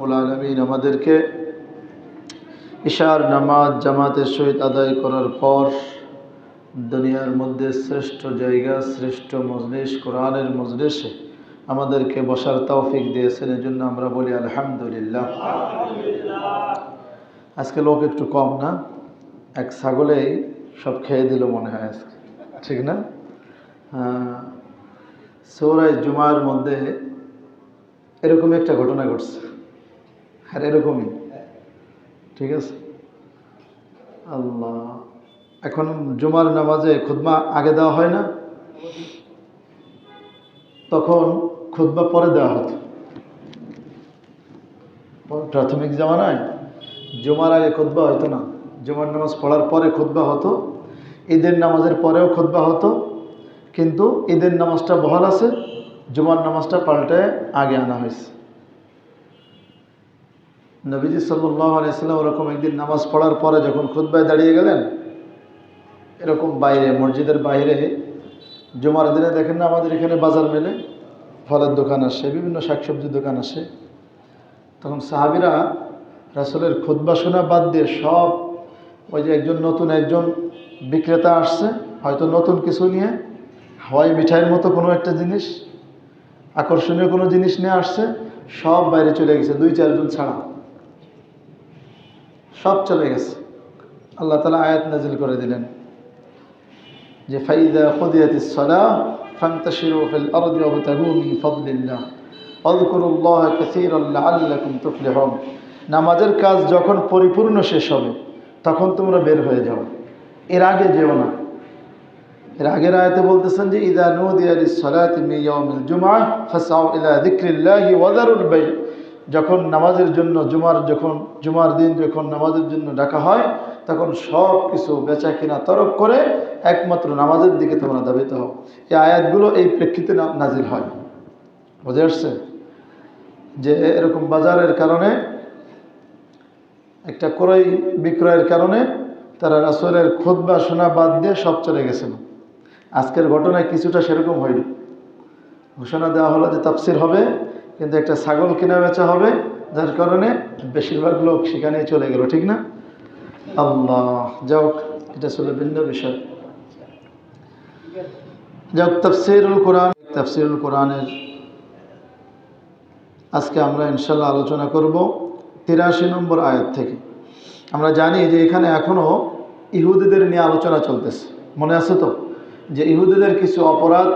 রব্বুল আলামিন আমাদেরকে ইশার নামাজ জামাতের সহিত আদায় করার পর দুনিয়ার মধ্যে শ্রেষ্ঠ জায়গা, শ্রেষ্ঠ মজলিস, কোরআনের মজলিসে আমাদেরকে বসার তৌফিক দিয়েছেন। এজন্য আমরা বলি আলহামদুলিল্লাহ। আজকে লোক একটু কম না? এক ছাগলেই সব খেয়ে দিল মনে হয় আজকে, ঠিক না? সূরা জুমার মধ্যে এরকম একটা ঘটনা ঘটছে, আর এরকমই, ঠিক আছে। আল্লাহ, এখন জুমার নামাজে খুতবা আগে দেওয়া হয় না, তখন খুতবা পরে দেওয়া হতো। প্রাথমিক জামানায় জুমার আগে খুতবা হতো না, জুমার নামাজ পড়ার পরে খুতবা হতো। ঈদের নামাজের পরেও খুতবা হতো, কিন্তু ঈদের নামাজটা বহাল আছে, জুমার নামাজটা পাল্টে আগে আনা হয়েছে। নবীজি সাল্লাল্লাহু আলাইহি ওয়াসাল্লাম ওরকম একদিন নামাজ পড়ার পরে যখন খুতবায় দাঁড়িয়ে গেলেন, এরকম মসজিদের বাইরে, জুমার দিনে দেখেন না আমাদের এখানে বাজার মেলে, ফলের দোকান আসে, বিভিন্ন শাকসবজির দোকান আসে, তখন সাহাবীরা রাসূলের খুতবা শোনা বাদ দিয়ে সব, ওই যে একজন বিক্রেতা আসছে, হয়তো নতুন কিছু নিয়ে, হয় মিঠাইয়ের মতো কোনো একটা জিনিস, আকর্ষণীয় কোনো জিনিস নিয়ে আসছে, সব বাইরে চলে গেছে, 2-4 জন ছাড়া সব চলে গেছে। আল্লাহ তাআলা আয়াত নাযিল করে দিলেন যে ফাইযা কুদিয়াতিস সালাহ ফান্তাশিরু ফিল আরদি ওয়াবতাগু মিন ফাদলিল্লাহ ওয়াযকুরুল্লাহা কাসীরান লাআল্লাকুম তুফলিহুন। নামাজের কাজ যখন পরিপূর্ণ শেষ হবে তখন তোমরা বের হয়ে যাও, এর আগে যেও না। এর আগের আয়াতে বলতেছেন যে ইযা নুদিয়া লিস-সালাতি মিন ইয়াউমিল জুমআহ ফাসআউ ইলা যিকরিল্লাহি ওয়া যারুল বাই'। যখন নামাজের জন্য জুমার দিন যখন নামাজের জন্য ডাকা হয়, তখন সব কিছু বেচা কিনা তরক করে একমাত্র নামাজের দিকে তোমরা ধাবিত হও। এই আয়াতগুলো এই প্রেক্ষিতে নাজিল হয়। বুঝে আসছে যে এরকম বাজারের কারণে, একটা ক্রয় বিক্রয়ের কারণে তারা রাসূলের খুতবা শোনা বাদ দিয়ে সব চলে গেছিল। আজকের ঘটনায় কিছুটা সেরকম হয়নি। ঘোষণা দেওয়া হলো যে তাফসির হবে, কিন্তু একটা ছাগল কেনা বেচা হবে, যার কারণে বেশিরভাগ লোক সেখানেই চলে গেল, ঠিক না? আল্লাহ, যাক, এটা ছিল ভিন্ন বিষয়। যাক, তাফসিরুল কোরআনের আজকে আমরা ইনশাল্লাহ আলোচনা করব 83 নম্বর আয়াত থেকে। আমরা জানি যে এখানে এখনো ইহুদিদের নিয়ে আলোচনা চলতেছে, মনে আছে তো? যে ইহুদিদের কিছু অপরাধ,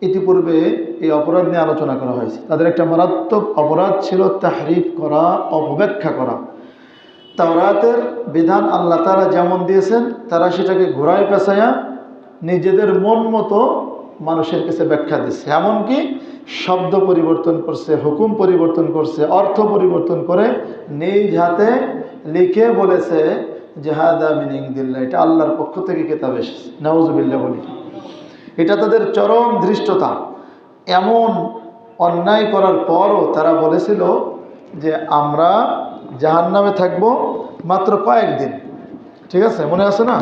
ইতিপূর্বে এই অপরাধ নিয়ে আলোচনা করা হয়েছে। তাদের একটা মারাত্মক অপরাধ ছিল তাহরিফ করা, অপব্যাখ্যা করা। তাওরাতের বিধান আল্লাহ তাআলা যেমন দিয়েছেন, তারা সেটাকে ঘোরায় পেঁচাইয়া নিজেদের মন মতো মানুষের কাছে ব্যাখ্যা দিচ্ছে। এমনকি শব্দ পরিবর্তন করছে, হুকুম পরিবর্তন করছে, অর্থ পরিবর্তন করে নিজ হাতে লিখে বলেছে যে হাদা মিন ইনদিল্লাহ, এটা আল্লাহর পক্ষ থেকে কিতাব এসেছে। নাউযুবিল্লাহ বলি। এটা তাদের চরম ধৃষ্টতা। এমন অন্যায় করার পরও তারা বলেছিল যে আমরা জাহান্নামে থাকবো মাত্র কয়েকদিন, ঠিক আছে? মনে আছে না?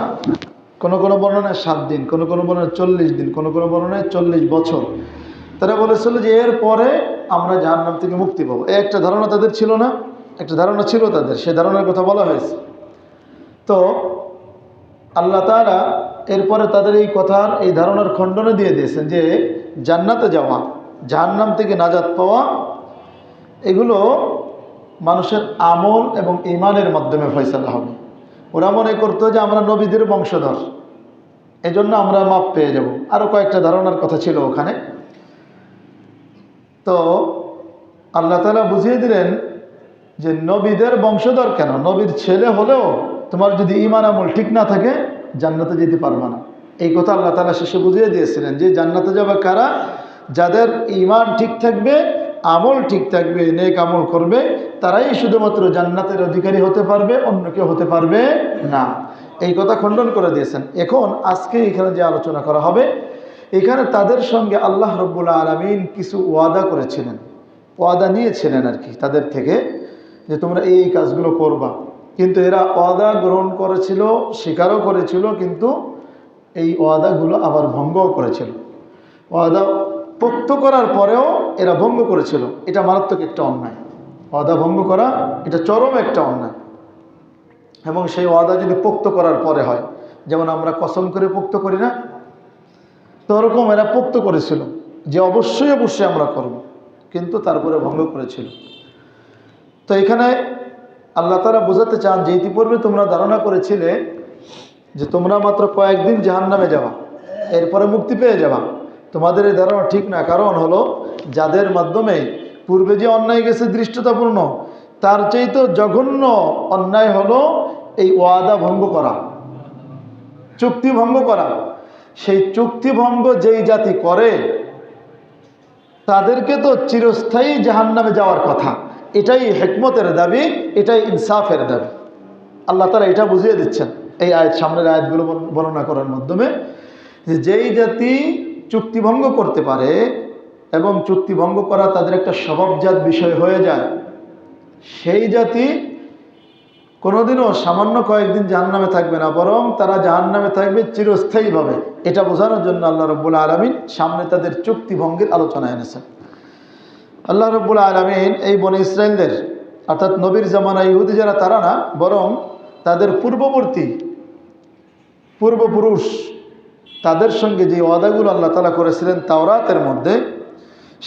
কোনো বর্ণনায় 7 দিন, কোনো বর্ণনায় 40 দিন, কোনো বর্ণনায় 40 বছর। তারা বলেছিল যে এর পরে আমরা জাহান্নাম থেকে মুক্তি পাবো। এই একটা ধারণা তাদের ছিল না? একটা ধারণা ছিল তাদের, সেই ধারণার কথা বলা হয়েছে। তো আল্লাহ তাআলা এরপরে তাদের এই ধারণার খণ্ডনে দিয়ে দিয়েছেন যে জান্নাতে যাওয়া, জাহান্নাম থেকে নাজাত পাওয়া, এগুলো মানুষের আমল এবং ঈমানের মাধ্যমে ফয়সালা হবে। ওরা মনে করতো যে আমরা নবীদের বংশধর, এজন্য আমরা মাপ পেয়ে যাব। আরও কয়েকটা ধারণার কথা ছিল ওখানে। তো আল্লাহ তাআলা বুঝিয়ে দিলেন যে নবীদের বংশধর কেন, নবীর ছেলে হলেও তোমার যদি ঈমান আমল ঠিক না থাকে জান্নাতে যেতে পারবে না। এই কথা আল্লাহ তাআলা শেষে বুঝিয়ে দিয়েছিলেন যে জান্নাতে যাবে কারা? যাদের ঈমান ঠিক থাকবে, আমল ঠিক থাকবে, নেক আমল করবে, তারাই শুধুমাত্র জান্নাতের অধিকারী হতে পারবে, অন্য কেউ হতে পারবে না। এই কথা খণ্ডন করে দিয়েছেন। এখন আজকে এখানে যে আলোচনা করা হবে, এখানে তাদের সঙ্গে আল্লাহ রাব্বুল আলামিন কিছু ওয়াদা করেছিলেন, ওয়াদা নিয়েছিলেন আর কি তাদের থেকে, যে তোমরা এই কাজগুলো করবা। কিন্তু এরা ওয়াদা গ্রহণ করেছিল, স্বীকারও করেছিল, কিন্তু এই ওয়াদাগুলো আবার ভঙ্গও করেছিল। ওয়াদা পোক্ত করার পরেও এরা ভঙ্গ করেছিল। এটা মারাত্মক একটা অন্যায়। ওয়াদা ভঙ্গ করা এটা চরম একটা অন্যায়। এবং সেই ওয়াদা যদি পোক্ত করার পরে হয়, যেমন আমরা কসম করে পোক্ত করি না, তো ওরকম এরা পোক্ত করেছিল যে অবশ্যই অবশ্যই আমরা করব, কিন্তু তারপরে ভঙ্গ করেছিল। তো এখানে আল্লাহ তাআলা বোঝাতে চান যে ইতিপূর্বে তোমরা ধারণা করেছিলে যে তোমরা মাত্র কয়েকদিন জাহান্নামে যাবা, এরপরে মুক্তি পেয়ে যাবা। তোমাদের এই ধারণা ঠিক না। কারণ হলো যাদের মাধ্যমে পূর্বে যে অন্যায় গেছে দৃষ্টতাপূর্ণ, তার চাইতেও জঘন্য অন্যায় হলো এই ওয়াদা ভঙ্গ করা, চুক্তি ভঙ্গ করা। সেই চুক্তি ভঙ্গ যেই জাতি করে তাদেরকে তো চিরস্থায়ী জাহান্নামে যাওয়ার কথা। এটাই হিকমতের দাবি, এটাই ইনসাফের দাবি। আল্লাহ তাআলা এটা বুঝিয়ে দিচ্ছেন এই আয়াত, সামনের আয়াতগুলো বর্ণনা করার মাধ্যমে, যে যেই জাতি চুক্তি ভঙ্গ করতে পারে এবং চুক্তি ভঙ্গ করা তাদের একটা স্বভাবজাত বিষয় হয়ে যায়, সেই জাতি কোনোদিনও সামান্য কয়েকদিন জাহান্নামে থাকবে না, বরং তারা জাহান্নামে থাকবে চিরস্থায়ীভাবে। এটা বোঝানোর জন্য আল্লাহ রাব্বুল আলামিন সামনে তাদের চুক্তি ভঙ্গের আলোচনা এনেছেন। আল্লাহ রাব্বুল আলামিন এই বনী ইসরাইলদের, অর্থাৎ নবীর জামানা ইহুদি যারা, তারা না, বরং তাদের পূর্বপুরুষ, তাদের সঙ্গে যে ওয়াদাগুলো আল্লাহ তাআলা করেছিলেন তাওরাতের মধ্যে,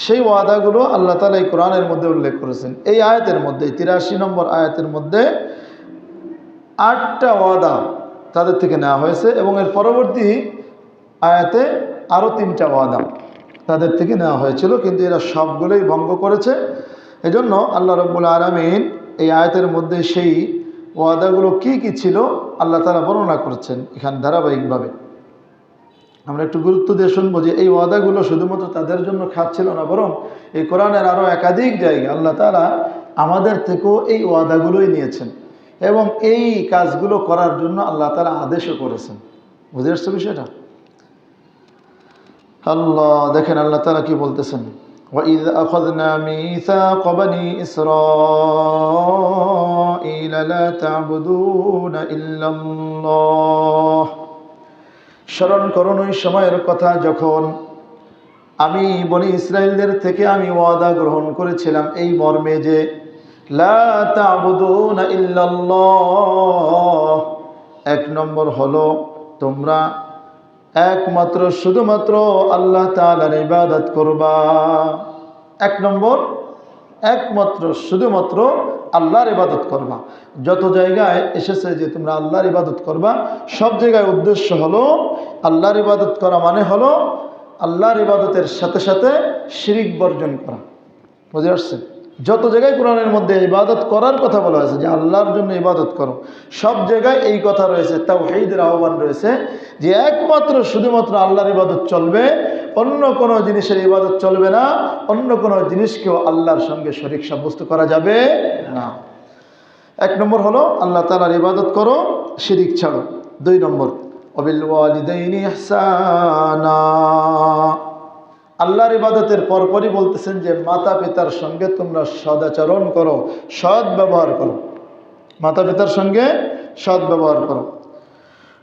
সেই ওয়াদাগুলো আল্লাহ তাআলা এই কোরআনের মধ্যে উল্লেখ করেছেন। এই আয়াতের মধ্যে 83 নম্বর আয়াতের মধ্যে 8টা ওয়াদা তাদের থেকে নেওয়া হয়েছে, এবং এর পরবর্তী আয়াতে আরও 3টা ওয়াদা তাদের থেকে নেওয়া হয়েছিল, কিন্তু এরা সবগুলোই ভঙ্গ করেছে। এজন্য আল্লাহ রাব্বুল আলামিন এই আয়াতের মধ্যে সেই ওয়াদাগুলো কি কি ছিল আল্লাহ তাআলা বর্ণনা করেছেন এখানে ধারাবাহিকভাবে। আমরা একটু গুরুত্ব দিয়ে শুনবো যে এই ওয়াদাগুলো শুধুমাত্র তাদের জন্য খাস ছিল না, বরং এই কোরআনের আরও একাধিক জায়গায় আল্লাহ তাআলা আমাদের থেকেও এই ওয়াদাগুলোই নিয়েছেন এবং এই কাজগুলো করার জন্য আল্লাহ তাআলা আদেশও করেছেন। বুঝে আসছে বিষয়টা? আল্লাহ দেখেন আল্লাহ তাআলা কি বলতেছেন, وَإِذْ أَخَذْنَا مِيثَاقَ بَنِي إِسْرَائِيلَ لَا تَعْبُدُونَ إِلَّا اللَّهَ। স্মরণ করুন ওই সময়ের কথা যখন আমি বনি ইসরাইলদের থেকে আমি ওয়াদা গ্রহণ করেছিলাম এই মর্মে যে লা তা'বুদুনা ইল্লাল্লাহ, 1 নম্বর হলো তোমরা একমাত্র শুধুমাত্র আল্লাহ তাআলার ইবাদত করবা। 1 নম্বর, একমাত্র শুধুমাত্র আল্লাহর ইবাদত করবা। যত জায়গায় এসেছে যে তোমরা আল্লাহর ইবাদত করবা, সব জায়গায় উদ্দেশ্য হলো আল্লাহর ইবাদত করা মানে হলো আল্লাহর ইবাদতের সাথে সাথে শিরিক বর্জন করা। বুঝে আসছে? যত জায়গায় কোরআনের মধ্যে ইবাদত করার কথা বলা হয়েছে যে আল্লাহর জন্য ইবাদত করো, সব জায়গায় এই কথা রয়েছে, তাওহীদের আহ্বান রয়েছে যে একমাত্র শুধুমাত্র আল্লাহর ইবাদত চলবে, অন্য কোনো জিনিসের ইবাদত চলবে না, অন্য কোনো জিনিসকেও আল্লাহর সঙ্গে শরীক সাব্যস্ত করা যাবে না। 1 নম্বর হলো আল্লাহ তাআলার ইবাদত করো, শিরিক ছাড়ো। 2 নম্বর ওয়াবিল ওয়ালিদাইনি ইহসানা, আল্লাহর ইবাদতের পরপরই বলতেছেন যে মাতা পিতার সঙ্গে তোমরা সদাচরণ করো, সৎ ব্যবহার করো, মাতা পিতার সঙ্গে সৎ ব্যবহার করো।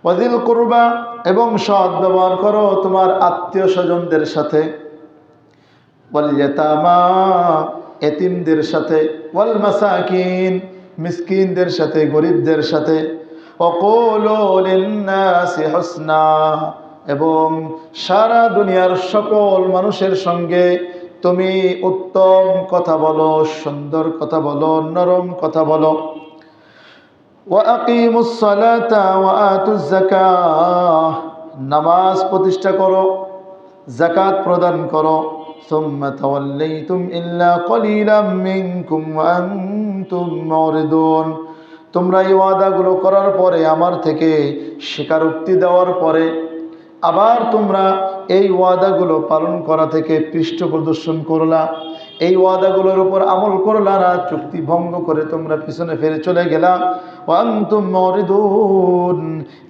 ওয়াজিল কুরবা, এবং সৎ ব্যবহার করো তোমার আত্মীয় স্বজনদের সাথে, ওয়াল ইয়াতামা, এতিমদের সাথে, ওয়াল মাসাকিন, মিসকিনদের সাথে, গরিবদের সাথে, ওয়াকুলু লিন-নাসি হুসনা, এবং সারা দুনিয়ার সকল মানুষের সঙ্গে তুমি উত্তম কথা বলো, সুন্দর কথা বলো, নরম কথা বলো। ওয়া আকিমুস সালাতা ওয়া আতুজ যাকাহ, নামাজ প্রতিষ্ঠা করো, যাকাত প্রদান করো। সুম্মা তাওয়াল্লাইতুম ইল্লা কলিলাম মিনকুম ওয়া আনতুম মুরিদুন, তোমরা এই ওয়াদাগুলো করার পরে, আমার থেকে স্বীকারোক্তি দেওয়ার পরে আবার তোমরা এই ওয়াদাগুলো পালন করা থেকে পৃষ্ঠ প্রদর্শন করলা, এই ওয়াদাগুলোর উপর আমল করলা না, চুক্তি ভঙ্গ করে তোমরা পিছনে ফিরে চলে গেলা। ওয়া আনতুম মুরিদুন,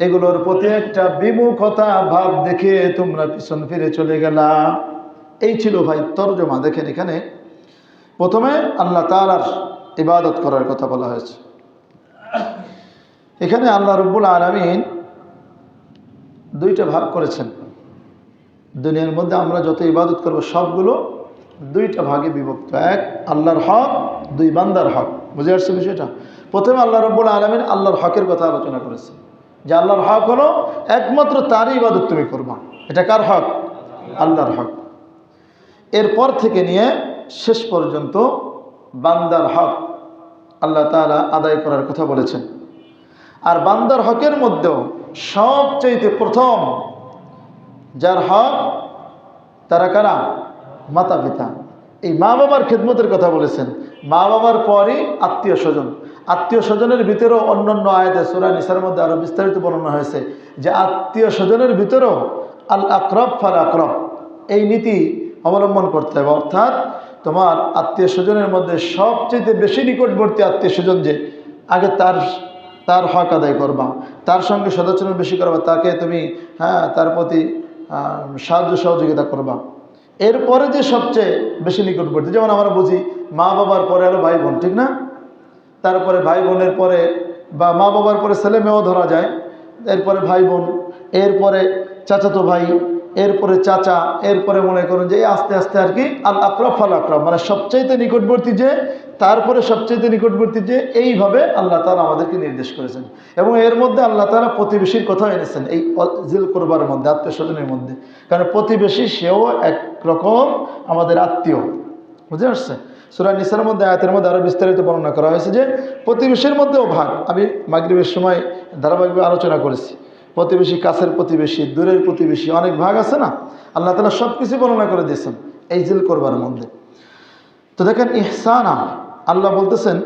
এগুলোর প্রতি একটা বিমুখতা ভাব দেখে তোমরা পিছন ফিরে চলে গেলা। এই ছিল ভাই তরজমা। দেখেন এখানে প্রথমে আল্লাহ তাআলার ইবাদত করার কথা বলা হয়েছে। এখানে আল্লাহ রাব্বুল আলামিন 2টা ভাগ করেছেন। দুনিয়ার মধ্যে আমরা যত ইবাদত করব সবগুলো দুইটা ভাগে বিভক্ত। এক আল্লাহর হক, দুই বান্দার হক। বুঝে আসছে বিষয়টা? প্রথমে আল্লাহ রাব্বুল আলামিন আল্লাহর হকের কথা আলোচনা করেছে, যে আল্লাহর হক হলো একমাত্র তারই ইবাদত তুমি করবা। এটা কার হক? আল্লাহর হক। এরপর থেকে নিয়ে শেষ পর্যন্ত বান্দার হক আল্লাহ তাআলা আদায় করার কথা বলেছেন। আর বান্দার হকের মধ্যেও সবচেয়ে প্রথম যার হক তারা কারা? মাতা পিতা। এই মা বাবার খেদমতের কথা বলেছেন। মা বাবার পরই আত্মীয় স্বজন। আত্মীয় স্বজনের ভিতরেও অন্যান্য আয়াতে সূরা নিসার মধ্যে আরো বিস্তারিত বর্ণনা হয়েছে যে আত্মীয় স্বজনের ভিতরেও আল আকরাব ফাল আকরাব, এই নীতি অবলম্বন করতে হবে। অর্থাৎ তোমার আত্মীয় স্বজনের মধ্যে সবচেয়ে বেশি নিকটবর্তী আত্মীয় স্বজন যে, আগে তার হক আদায় করবা, তার সঙ্গে সদাচরণ বেশি করবা, তাকে তুমি তার প্রতি সাহায্য সহযোগিতা করবা। এরপরে যে সবচেয়ে বেশি নিকটবর্তী, যেমন আমরা বুঝি মা বাবার পরে আরো ভাই বোন, ঠিক না? তারপরে ভাই বোনের পরে বা মা বাবার পরে ছেলে মেয়েও ধরা যায়, এরপরে ভাই বোন, এরপরে চাচাতো ভাই, এরপরে চাচা, এরপরে মনে করুন যে আস্তে আস্তে আর কি আল আকরাব ফাল আকরাব, মানে সবচাইতে নিকটবর্তী যে, তারপরে সবচাইতে নিকটবর্তী যে, এইভাবে আল্লাহ তাআলা আমাদেরকে নির্দেশ করেছেন। এবং এর মধ্যে আল্লাহ তাআলা প্রতিবেশীর কথা এনেছেন এই জিল কুরবার মধ্যে, আত্মীয় স্বজনের মধ্যে। কারণ প্রতিবেশী সেও একরকম আমাদের আত্মীয়। বুঝে আসছে? সূরা নিসার মধ্যে আয়াতের মধ্যে আরো বিস্তারিত বর্ণনা করা হয়েছে যে প্রতিবেশীর মধ্যেও ভাগ। আমি মাগরিবের সময় ধারাবাহিকভাবে আলোচনা করেছি, প্রতিবেশী, কাছের প্রতিবেশী, দূরের প্রতিবেশী, অনেক ভাগ আছে না? আল্লাহ তাআলা সব কিছু বর্ণনা করে দিয়েছেন এই জিল কুরবার মধ্যে। তো দেখেন ইহসানা, আল্লাহ বলতেছেন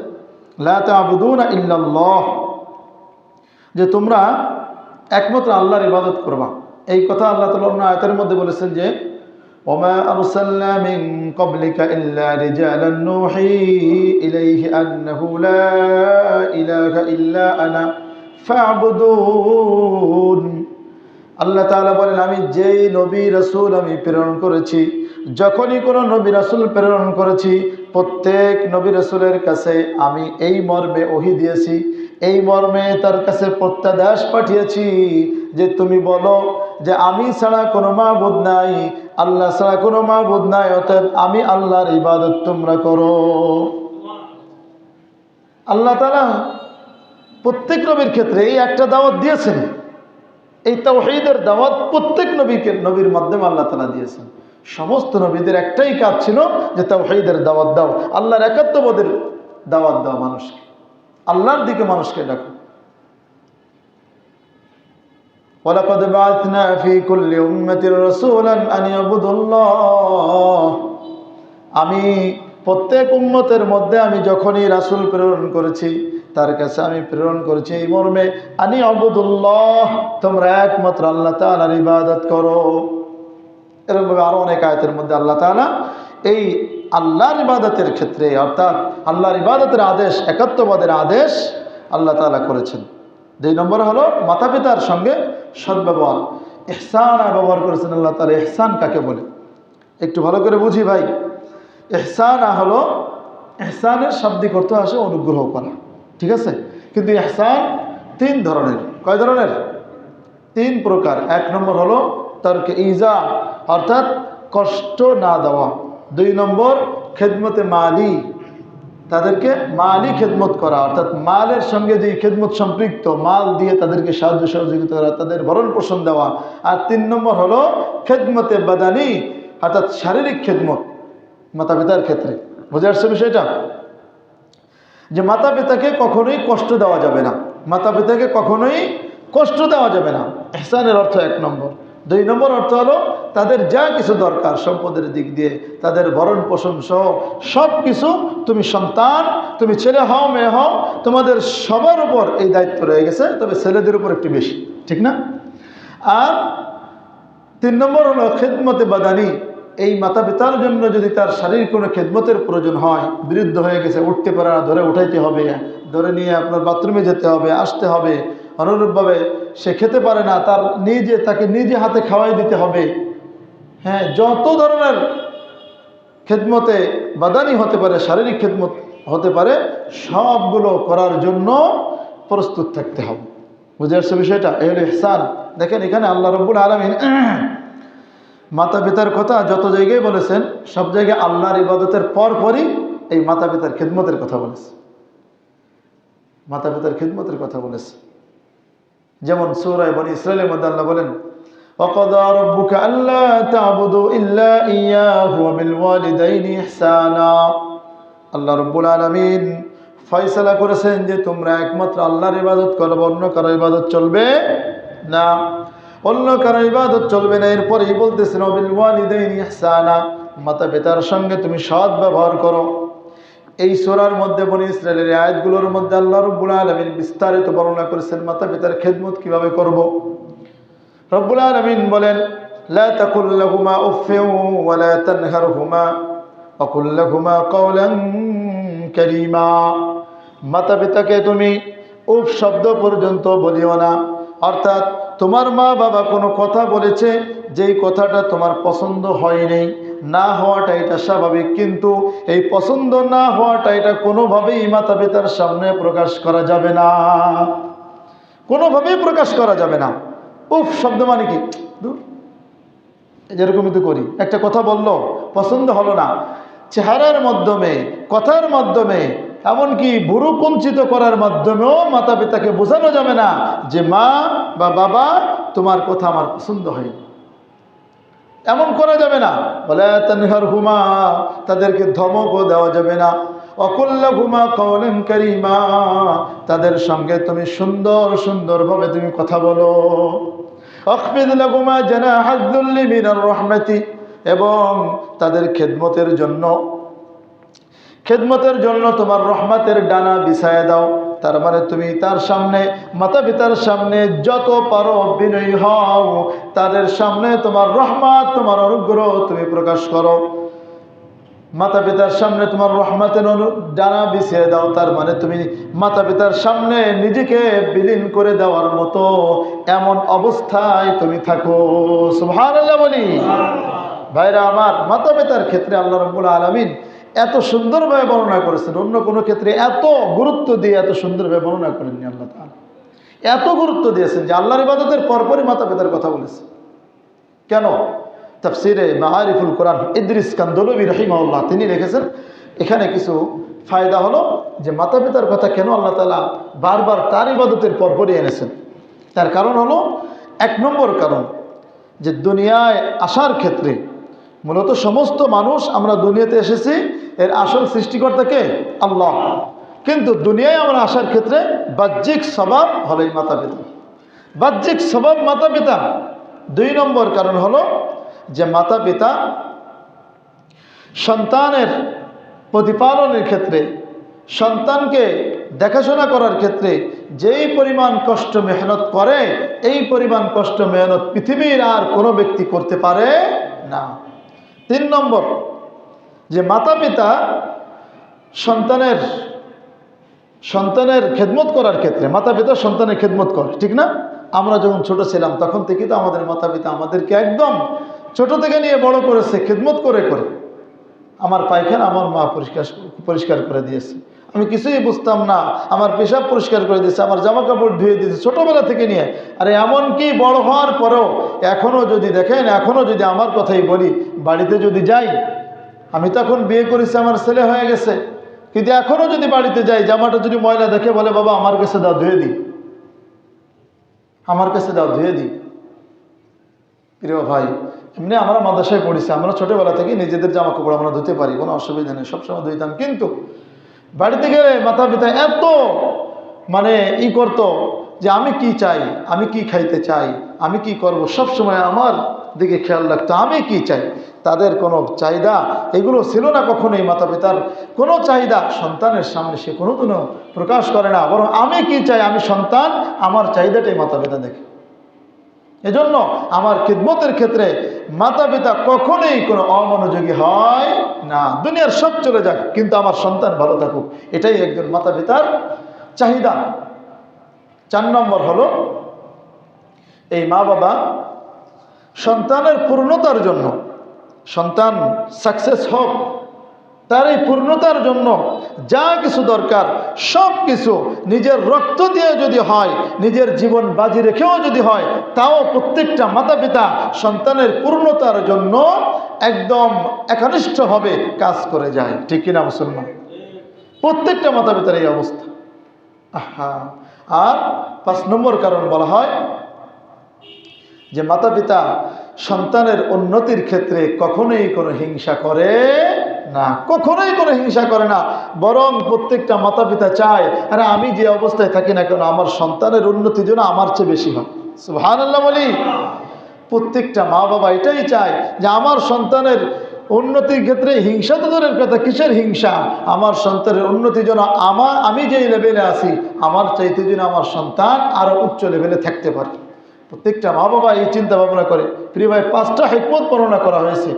লা তা'বুদুনা ইল্লাল্লাহ, যে তোমরা একমাত্র আল্লাহর ইবাদত করবা। এই কথা আল্লাহ তাআলা অন্য আয়াতের মধ্যে বলেছেন যে ওমা আরসালনা মিন ক্বাবলিকা ইল্লা রিজালান নূহি ইলাইহি আন্নাহু লা ইলাহা ইল্লা আনা ফা'বুদুন। আল্লাহ তাআলা বলেন, আমি যেই নবী রাসূল আমি প্রেরণ করেছি, যখনই কোনো নবী রাসূল প্রেরণ করেছি, প্রত্যেক নবী রাসূলের কাছে আমি এই মর্মে ওহী দিয়েছি, এই মর্মে তার কাছে প্রত্যাদেশ পাঠিয়েছি যে তুমি বলো যে আমি ছাড়া কোনো মাবুদ নাই, আল্লাহ ছাড়া কোনো মাবুদ নাই, অতএব আমি আল্লাহর ইবাদত তোমরা করো। আল্লাহ তাআলা প্রত্যেক নবীর ক্ষেত্রে এই একটা দাওয়াত দিয়েছেন। এই তাওহীদের দাওয়াত প্রত্যেক নবীর মাধ্যমে আল্লাহ তাআলা দিয়েছেন। সমস্ত নবীদের একটাই কাজ ছিল যে তাওহীদের দাওয়াত দাও, আল্লাহর একাত্মবাদের দাওয়াত দাও, মানুষকে আল্লাহর দিকে মানুষকে ডাকো। ওয়ালাকাদ বা'আথনা ফী কুল্লি উম্মাতির রাসূলান আন ইয়াবুদুল্লাহ। আমি প্রত্যেক উম্মতের মধ্যে আমি যখনই রাসূল প্রেরণ করেছি, তার কাছে আমি প্রেরণ করেছি এই মর্মে আনি আবুদুল্লাহ, তোমরা একমাত্র আল্লাহ তাআলার ইবাদত করো। এরকমভাবে আরো অনেক আয়াতের মধ্যে আল্লাহ তাআলা এই আল্লাহর ইবাদতের ক্ষেত্রে, অর্থাৎ আল্লাহর ইবাদতের আদেশ, একাত্মবাদের আদেশ আল্লাহ তাআলা করেছেন। 2 নম্বর হলো মাতা পিতার সঙ্গে সদ্ব্যবহার, ইহসান ব্যবহার করেছেন আল্লাহ তাআলা। ইহসান কাকে বলে একটু ভালো করে বুঝি ভাই। ইহসান হলো, ইহসানের শাব্দিক অর্থ আসে অনুগ্রহ করা, ঠিক আছে? কিন্তু ইহসান 3 ধরনের। কয় ধরনের? 3 প্রকার। 1 নম্বর হলো তারকে ইজা, অর্থাৎ কষ্ট না দেওয়া। 2 নম্বর খেদমতে মালি, তাদেরকে মালি খেদমত করা, অর্থাৎ মালের সঙ্গে যে খেদমত সম্পৃক্ত, মাল দিয়ে তাদেরকে সাহায্য সহযোগিতা করা, তাদের ভরণ পোষণ দেওয়া। আর 3 নম্বর হলো খেদমতে বাদানি, অর্থাৎ শারীরিক খেদমত মাতা পিতার ক্ষেত্রে। বুঝে আসছে বিষয়টা? যে মাতা পিতাকে কখনোই কষ্ট দেওয়া যাবে না, মাতা পিতাকে কখনোই কষ্ট দেওয়া যাবে না। ইহসানের অর্থ 1 নম্বর। 2 নম্বর অর্থ হলো তাদের যা কিছু দরকার সম্পদের দিক দিয়ে, তাদের ভরণ পোষণ সহ সব কিছু, তুমি সন্তান, তুমি ছেলে হও মেয়ে হও, তোমাদের সবার উপর এই দায়িত্ব রয়ে গেছে, তবে ছেলেদের উপর একটু বেশি, ঠিক না? আর 3 নম্বর হলো খেদমতে বাদানি, এই মাতা পিতার জন্য যদি তার শারীরিক কোনো খেদমতের প্রয়োজন হয়, বিরুদ্ধ হয়ে গেছে, উঠতে পারে না, ধরে উঠাইতে হবে, ধরে নিয়ে আপনার বাথরুমে যেতে হবে, আসতে হবে, অনুরূপভাবে সে খেতে পারে না, তাকে নিজে হাতে খাওয়াই দিতে হবে। হ্যাঁ, যত ধরনের খেদমতে বাদানি হতে পারে, শারীরিক খেদমত হতে পারে, সবগুলো করার জন্য প্রস্তুত থাকতে হবে। বুঝে আসছে বিষয়টা? এই হলো ইহসান। দেখেন এখানে আল্লাহ রাব্বুল আলামিন মাতা পিতার কথা যত জায়গায় বলেছেন সব জায়গায় আল্লাহর ইবাদতের পরপরই এই মাতা পিতার খিদমতের কথা বলেছে, মাতা পিতার খিদমতের কথা বলেছে। যেমন সূরা বনী ইসরাঈলের মধ্যে আল্লাহ বলেন, وَقَضَى رَبُّكَ أَلَّا تَعْبُدُوا إِلَّا إِيَّاهُ وَبِالْوَالِدَيْنِ إِحْسَانًا। আল্লাহ রাব্বুল আলামিন ফয়সালা করেছেন যে তোমরা একমাত্র আল্লাহর ইবাদত করবে, অন্য কারো ইবাদত চলবে না, অন্য কারো ইবাদত চলবে না। এরপরেই বলতেছেন ওয়াবিলওয়ালিদাইনি ইহসানা, মাতা পিতার সঙ্গে তুমি সৎ ব্যবহার করো। এই সূরার মধ্যে বনী ইসরাঈলের আয়াতগুলোর মধ্যে আল্লাহ রাব্বুল আলামিন বিস্তারিত বর্ণনা করেছেন মাতা পিতার খেদমত কিভাবে করব। রব্বুল আলামিন বলেন, লা তাকুল লাহুমা উফফিন ওয়া লা তানহারহুমা ওয়া কুল লাহুমা কাওলান কারীমা। মাতা পিতাকে তুমি উফ শব্দ পর্যন্ত বলিও না, অর্থাৎ তোমার মা বাবা কোনো কথা বলেছে যেই কথাটা তোমার পছন্দ হয়নি, না হওয়াটা এটা স্বাভাবিক, কিন্তু এই পছন্দ না হওয়াটা এটা কোনোভাবেই মাতা পিতার সামনে প্রকাশ করা যাবে না, কোনোভাবেই প্রকাশ করা যাবে না। উফ শব্দ মানে কি, যেরকমই তো করি, একটা কথা বললো পছন্দ হলো না, চেহারার মাধ্যমে, কথার মাধ্যমে, এমনকি ভুরু কুঞ্চিত করার মাধ্যমেও মাতা পিতাকে বোঝানো যাবে না যে মা বা বাবা তোমার কথা আমার পছন্দ হয়, এমন করা যাবে না। বলে তানহারহুমা, তাদেরকে ধমকও দেওয়া যাবে না। ওয়াকুল লাহুমা কাওলান কারীমা, তাদের সঙ্গে তুমি সুন্দর সুন্দরভাবে তুমি কথা বলো। আখফিদ লাহুমা জানাহাদ যুল্লি মিনার রাহমাতি, এবং তাদের খেদমতের জন্য তোমার রহমতের ডানা বিছায়া দাও। তার মানে তুমি তার সামনে, মাতা পিতার সামনে যত পারো বিনয়ী হও, তাদের সামনে তোমার রহমত, তোমার অনুগ্রহ তুমি প্রকাশ করো। মাতা পিতার সামনে তোমার রহমতের ডানা বিছিয়ে দাও, তার মানে তুমি মাতা পিতার সামনে নিজেকে বিলীন করে দেওয়ার মতো এমন অবস্থায় তুমি থাকো। সুবহানাল্লাহ বলি। ভাইরা আমার, মাতা পিতার ক্ষেত্রে আল্লাহ রাব্বুল আলামিন এত সুন্দরভাবে বর্ণনা করেছেন, অন্য কোনো ক্ষেত্রে এত গুরুত্ব দিয়ে এত সুন্দরভাবে বর্ণনা করেননি। আল্লাহ তাআলা এত গুরুত্ব দিয়েছেন যে আল্লাহর ইবাদতের পরপরই মাতা পিতার কথা বলেছে। কেন? তাফসিরে মাআরিফুল কোরআন ইদ্রিস কান্দলবী রাহিমাহুল্লাহ তিনি লিখেছেন, এখানে কিছু ফায়দা হলো যে মাতা পিতার কথা কেন আল্লাহ তাআলা বারবার তার ইবাদতের পরপরই এনেছেন। তার কারণ হলো, এক নম্বর কারণ যে দুনিয়ায় আসার ক্ষেত্রে মূলত সমস্ত মানুষ আমরা দুনিয়াতে এসেছি, এর আসল সৃষ্টিকর্তা কে? আল্লাহ। কিন্তু দুনিয়ায় আমরা আসার ক্ষেত্রে বাহ্যিক সবাব হলো এই মাতা পিতা, বাহ্যিক সবাব মাতা পিতা। দুই নম্বর কারণ হলো যে মাতা পিতা সন্তানের প্রতিপালনের ক্ষেত্রে, সন্তানকে দেখাশোনা করার ক্ষেত্রে যেই পরিমাণ কষ্ট মেহনত করে, এই পরিমাণ কষ্ট মেহনত পৃথিবীর আর কোনো ব্যক্তি করতে পারে না। তিন নম্বর, যে মাতা পিতা সন্তানের খেদমত করার ক্ষেত্রে, মাতা পিতা সন্তানের খেদমত করে, ঠিক না? আমরা যখন ছোট ছিলাম তখন থেকে তো আমাদের মাতা পিতা আমাদেরকে একদম ছোট থেকে নিয়ে বড় করেছে, খেদমত করে করে। আমার পায়খানা আমার মা পরিষ্কার করে দিয়েছে, আমি কিছুই বুঝতাম না, আমার পেশাব পরিষ্কার করে দিয়েছে, আমার জামা কাপড় ধুয়ে দিয়েছে ছোটবেলা থেকে নিয়ে। আর এমনকি বড় হওয়ার পরেও এখনও যদি দেখেন, এখনও যদি আমার কথাই বলি, বাড়িতে যদি যাই, আমি তো এখন বিয়ে করেছি, আমার ছেলে হয়ে গেছে, কিন্তু এখনও যদি বাড়িতে যাই, জামাটা যদি ময়লা দেখে বলে বাবা আমার কাছে দাও ধুয়ে দিই, আমার কাছে দাও ধুয়ে দিই। প্রিয় ভাই, এমনি আমরা মাদ্রাসায় পড়েছি, আমরা ছোটবেলা থেকে নিজেদের জামা কাপড় আমরা ধুতে পারি, কোনো অসুবিধা নেই, সবসময় ধুইতাম। কিন্তু বাড়িতে গেলে মাতা পিতা এত করতো যে আমি কি চাই, আমি কি খাইতে চাই, আমি কি করব, সবসময় আমার দিকে খেয়াল রাখতো, আমি কি চাই। তাদের কোনো চাহিদা এগুলো ছিল না কখনোই। মাতা পিতার কোনো চাহিদা সন্তানের সামনে সে কোনোদিনও প্রকাশ করে না, বরং আমি কি চাই, আমি সন্তান, আমার চাহিদাটাই মাতা পিতা দেখে। এজন্য আমার খিদমতের ক্ষেত্রে মাতা পিতা কখনোই কোনো অমনোযোগী হয় না। দুনিয়ার সব চলে যাক, কিন্তু আমার সন্তান ভালো থাকুক, এটাই একজন মাতা পিতার চাহিদা। 4 নম্বর হলো, এই মা বাবা সন্তানের পূর্ণতার জন্য, সন্তান সাকসেস হোক, তার এই পূর্ণতার জন্য যা কিছু দরকার সব কিছু নিজের রক্ত দিয়ে যদি হয়, নিজের জীবন বাজি রেখেও যদি হয়, তাও প্রত্যেকটা মাতা পিতা সন্তানের পূর্ণতার জন্য একদম একনিষ্ঠভাবে কাজ করে যায়। ঠিক কিনা মুসলমান? প্রত্যেকটা মাতা পিতার এই অবস্থা। আর 5 নম্বর কারণ বলা হয় যে মাতা পিতা সন্তানের উন্নতির ক্ষেত্রে কখনোই কোনো হিংসা করে না, কখনোই কোনো হিংসা করে না। বরং প্রত্যেকটা মাতা পিতা চায়, আরে আমি যে অবস্থায় থাকি না কেন আমার সন্তানের উন্নতি যেন আমার চেয়ে বেশি হয়। সুবহানাল্লাহ বলি। প্রত্যেকটা মা বাবা এটাই চায় যে আমার সন্তানের উন্নতির ক্ষেত্রে হিংসা তো দূরের কথা, কিসের হিংসা, আমার সন্তানের উন্নতি যেন আমি যেই লেভেলে আছি আমার চাইতে যেন আমার সন্তান আরো উচ্চ লেভেলে থাকতে পারে। প্রত্যেকটা মা বাবা এই চিন্তা ভাবনা করে। প্রিয় ভাই, 5টা হিকমত বর্ণনা করা হয়েছে।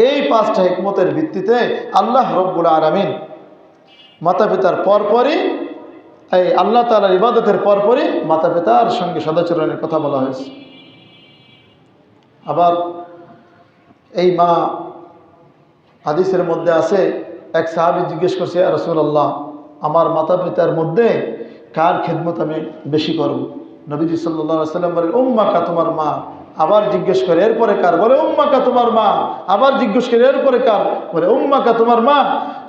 এই 5টা হিকমতের ভিত্তিতে আল্লাহ রব্বুল আলামিন মাতা পিতার পরপরই, এই আল্লাহ তাআলার ইবাদতের পরপরই মাতা পিতার সঙ্গে সদাচরণের কথা বলা হয়েছে। আবার এই মা, হাদিসের মধ্যে আছে, এক সাহাবী জিজ্ঞেস করছে, ইয়া রাসূলুল্লাহ, আমার মাতা পিতার মধ্যে কার খেদমত আমি বেশি করব? নবীজি সাল্লাল্লাহু আলাইহি ওয়াসাল্লাম বলেন, উম্মাকা, তোমার মা। আবার জিজ্ঞেস করে, এরপরে কার? বলে উম্মাকা, তোমার মা। আবার জিজ্ঞেস করে, এরপরে কার? বলে উম্মাকা, তোমার মা।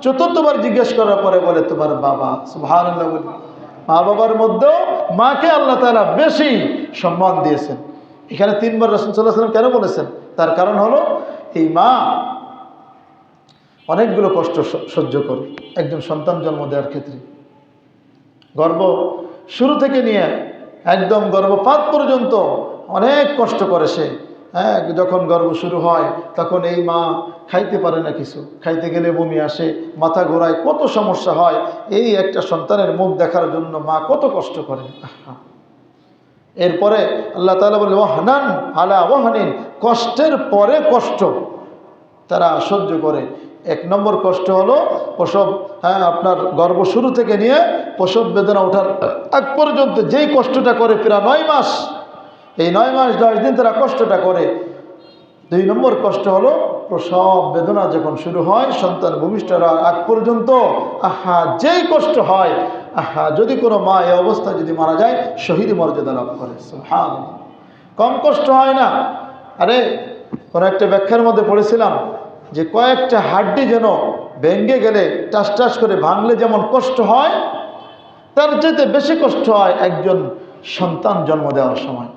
চতুর্থবার জিজ্ঞেস করার পরে বলে তোমার বাবা। সুবহানাল্লাহ। বলি, মা বাবার মধ্যেও মাকে আল্লাহ তাআলা বেশি সম্মান দিয়েছেন। এখানে 3বার রাসূল সাল্লাল্লাহু আলাইহি ওয়াসাল্লাম কেন বলেছেন? তার কারণ হলো এই মা অনেকগুলো কষ্ট সহ্য করে একজন সন্তান জন্ম দেওয়ার ক্ষেত্রে। গর্ভ শুরু থেকে নিয়ে একদম গর্ভপাত পর্যন্ত অনেক কষ্ট করে সে। হ্যাঁ, যখন গর্ভ শুরু হয় তখন এই মা খাইতে পারে না, কিছু খাইতে গেলে বমি আসে, মাথা ঘোরায়, কত সমস্যা হয়। এই একটা সন্তানের মুখ দেখার জন্য মা কত কষ্ট করে। এরপরে আল্লাহ তাআলা বলে ওয়াহনান আলা ওয়াহনিন, কষ্টের পরে কষ্ট তারা সহ্য করে। 1 নম্বর কষ্ট হলো প্রসব। হ্যাঁ, আপনার গর্ভ শুরু থেকে নিয়ে প্রসব বেদনা ওঠার আগ পর্যন্ত যেই কষ্টটা করে প্রায় 9 মাস, এই 9 মাস 10 দিন তারা কষ্টটা করে। 2 নম্বর কষ্ট হলো প্রসব বেদনা যখন শুরু হয়, সন্তান ভূমিষ্ঠের আগ পর্যন্ত যেই কষ্ট হয়। যদি কোনো মা এই অবস্থায় যদি মারা যায়, শহীদ মর্যাদা লাভ করে। সুবহানাল্লাহ, কম কষ্ট হয় না। আরে কোনো একটা ব্যাখ্যার মধ্যে পড়েছিলাম যে কয়েকটা হাড্ডি যেন ভেঙে গেলে টাস টাস করে ভাঙলে যেমন কষ্ট হয়, তার চাইতে বেশি কষ্ট হয় একজন সন্তান জন্ম দেওয়ার সময়।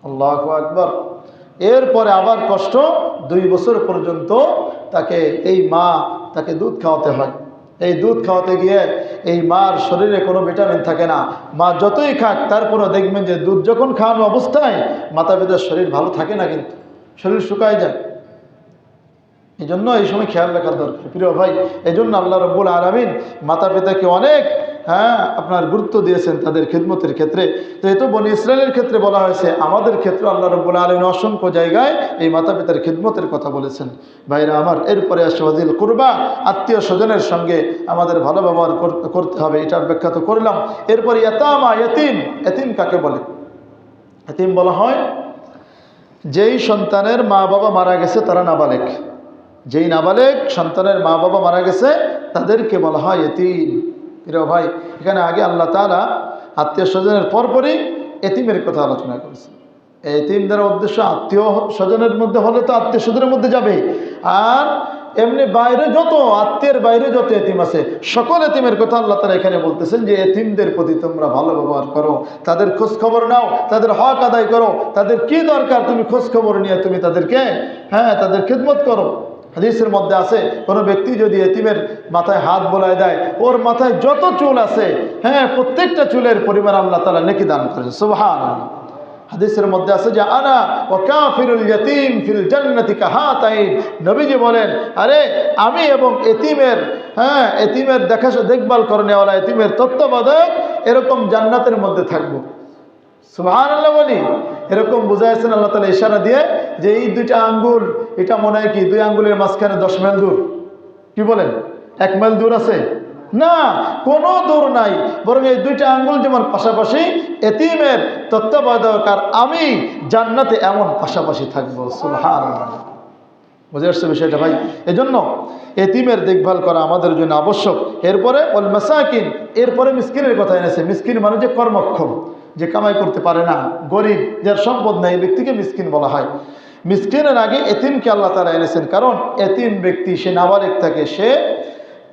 আল্লাহু আকবার। এরপরে আবার কষ্ট 2 বছর পর্যন্ত তাকে এই মা তাকে দুধ খাওয়াতে হয়। এই দুধ খাওয়াতে গিয়ে এই মার শরীরে কোনো ভিটামিন থাকে না। মা যতই খাক তারপরেও দেখবেন যে দুধ যখন খাওয়ানো অবস্থায় মাতা পিতার শরীর ভালো থাকে না, কিন্তু শরীর শুকায় যায়। এই জন্য এই সময় খেয়াল রাখার দরকার। প্রিয় ভাই, এই জন্য আল্লাহ রব্বুল আলামিন মাতা পিতাকে অনেক আপনার গুরুত্ব দিয়েছেন তাদের খিদমতের ক্ষেত্রে। তো এত বনি ইসরায়েলের ক্ষেত্রে বলা হয়েছে, আমাদের ক্ষেত্রে আল্লাহ রব্বুল আলামিন অসংখ্য জায়গায় এই মাতা পিতার খিদমতের কথা বলেছেন। ভাইরা আমার, এরপরে আসে ওয়াজিল কুরবা, আত্মীয় স্বজনের সঙ্গে আমাদের ভালো ব্যবহার করতে হবে। এটার ব্যাখ্যা তো করলাম। এরপরে ইয়াতামা, ইয়াতিম। ইয়াতিম কাকে বলে? ইয়াতিম বলা হয় যেই সন্তানের মা বাবা মারা গেছে তারা নাবালেগ। যেই নাবালেগ সন্তানের মা বাবা মারা গেছে তাদেরকে বলা হয় এতিম। প্রিয় ভাই, এখানে আগে আল্লাহ তাআলা আত্মীয় স্বজনের পরপরই এতিমের কথা আলোচনা করেছে। এতিম দ্বারা উদ্দেশ্য আত্মীয় স্বজনের মধ্যে হলে তো আত্মীয় স্বজনের মধ্যে যাবে, আর এমনি বাইরে যত আত্মীয়ের বাইরে যত এতিম আছে সকল এতিমের কথা আল্লাহ তাআলা এখানে বলতেছেন যে এতিমদের প্রতি তোমরা ভালো ব্যবহার করো, তাদের খোঁজ খবর নাও, তাদের হক আদায় করো, তাদের কি দরকার তুমি খোঁজ খবর নিয়ে তুমি তাদেরকে তাদের খিদমত করো। হাদিসের মধ্যে আছে, কোনো ব্যক্তি যদি এতিমের মাথায় হাত বোলায় দেয়, ওর মাথায় যত চুল আছে প্রত্যেকটা চুলের পরিমাণ আল্লাহ তাআলা নেকি দান করেছে। সুবহানাল্লাহ। হাদিসের মধ্যে আছে যে আনা ওয়া কাফিরুল ইয়াতীম ফিল জান্নাতি কাহাতাইন। নবীজি বলেন, আরে আমি এবং এতিমের দেখভাল করনেওয়ালা, এতিমের তত্ত্বাবধায়ক এরকম জান্নাতের মধ্যে থাকবো। সুবহানাল্লাহ বলি। এরকম বুঝাইছেন আল্লাহ তাআলা ইশারা দিয়ে যে এই 2টা আঙ্গুল, এটা মনে হয় কি 2 আঙ্গুলের মাঝখানে 10 মাইল দূর? কি বলেন, 1 মাইল দূর আছে? না, কোনো দূর নাই। বরং এই 2টা আঙ্গুল যেমন পাশাপাশি, এতিমের তত্ত্বাবধায়ক আর আমি জান্নাতে এমন পাশাপাশি থাকবো। সুবহানাল্লাহ। বুঝে আসছে বিষয়টা ভাই? এজন্য এতিমের দেখভাল করা আমাদের জন্য আবশ্যক। এরপরে ওয়াল মাসাকিন, এরপরে মিসকিনের কথা এনেছে। মিসকিন মানে যে কর্মক্ষম, যে কামাই করতে পারে না, গরিব, যার সম্পদ নেই, এই ব্যক্তিকে মিসকিন বলা হয়। মিসকিনের আগে এতিমকে আল্লাহ তাআলা এনেছেন, কারণ এতিম ব্যক্তি সে নাবালিগ থাকে, সে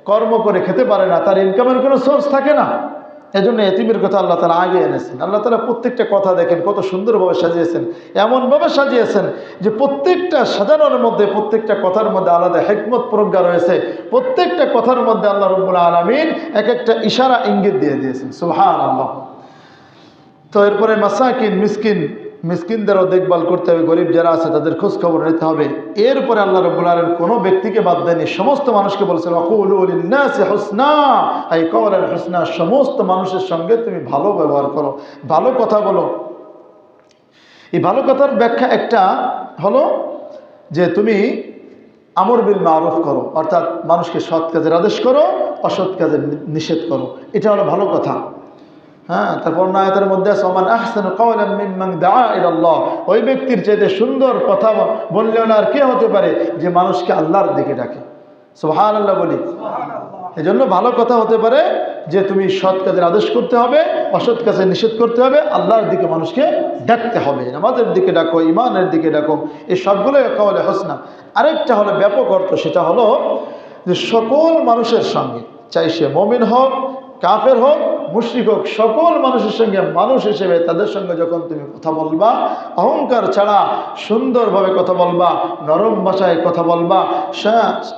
কর্ম করে খেতে পারে না, তার ইনকামের কোনো সোর্স থাকে না। এজন্য এতিমের কথা আল্লাহ তাআলা আগে এনেছেন। আল্লাহ তাআলা প্রত্যেকটা কথা দেখেন কত সুন্দরভাবে সাজিয়েছেন, এমনভাবে সাজিয়েছেন যে প্রত্যেকটা সাজানোর মধ্যে, প্রত্যেকটা কথার মধ্যে আলাদা হিকমত প্রজ্ঞা রয়েছে। প্রত্যেকটা কথার মধ্যে আল্লাহ রাব্বুল আলামিন এক একটা ইশারা ইঙ্গিত দিয়ে দিয়েছেন। সুবহানাল্লাহ। তো এরপরে মাসাকিন, মিসকিনদেরও দেখভাল করতে হবে, গরিব যারা আছে তাদের খোঁজ খবর নিতে হবে। এরপরে আল্লাহ রাব্বুল আলামিন কোনো ব্যক্তিকে বাদ দেননি, সমস্ত মানুষকে বলেছেন ওয়াকুলু লিন-নাসি হুসনা, আই কাওলান হুসনা, সমস্ত মানুষের সঙ্গে তুমি ভালো ব্যবহার করো, ভালো কথা বলো। এই ভালো কথার ব্যাখ্যা একটা হলো যে তুমি আমর বিল মারুফ করো, অর্থাৎ মানুষকে সৎ কাজের আদেশ করো, অসৎ কাজের নিষেধ করো, এটা হলো ভালো কথা। হ্যাঁ, তারপর আয়াতের মধ্যে আছে ওমান আহসানু কাওলাম মিম্মান দাআ ইলাল্লাহ, ওই ব্যক্তির চাইতে সুন্দর কথা বললেও না আর কে হতে পারে যে মানুষকে আল্লাহর দিকে ডাকে। সুবহানাল্লাহ বলি। এজন্য ভালো কথা হতে পারে যে তুমি সৎ কাজের আদেশ করতে হবে, অসৎ কাজের নিষেধ করতে হবে, আল্লাহর দিকে মানুষকে ডাকতে হবে, নামাজের দিকে ডাকো, ইমানের দিকে ডাকো, এই সবগুলোই কাওলে হোসনা। আরেকটা হলো ব্যাপক অর্থ, সেটা হলো যে সকল মানুষের সঙ্গে, চাই সে মুমিন হোক, কাফের হোক, মুশরিক হোক, সকল মানুষের সঙ্গে মানুষ হিসেবে তাদের সঙ্গে যখন তুমি কথা বলবা, অহংকার ছাড়া সুন্দরভাবে কথা বলবা, নরম ভাষায় কথা বলবা,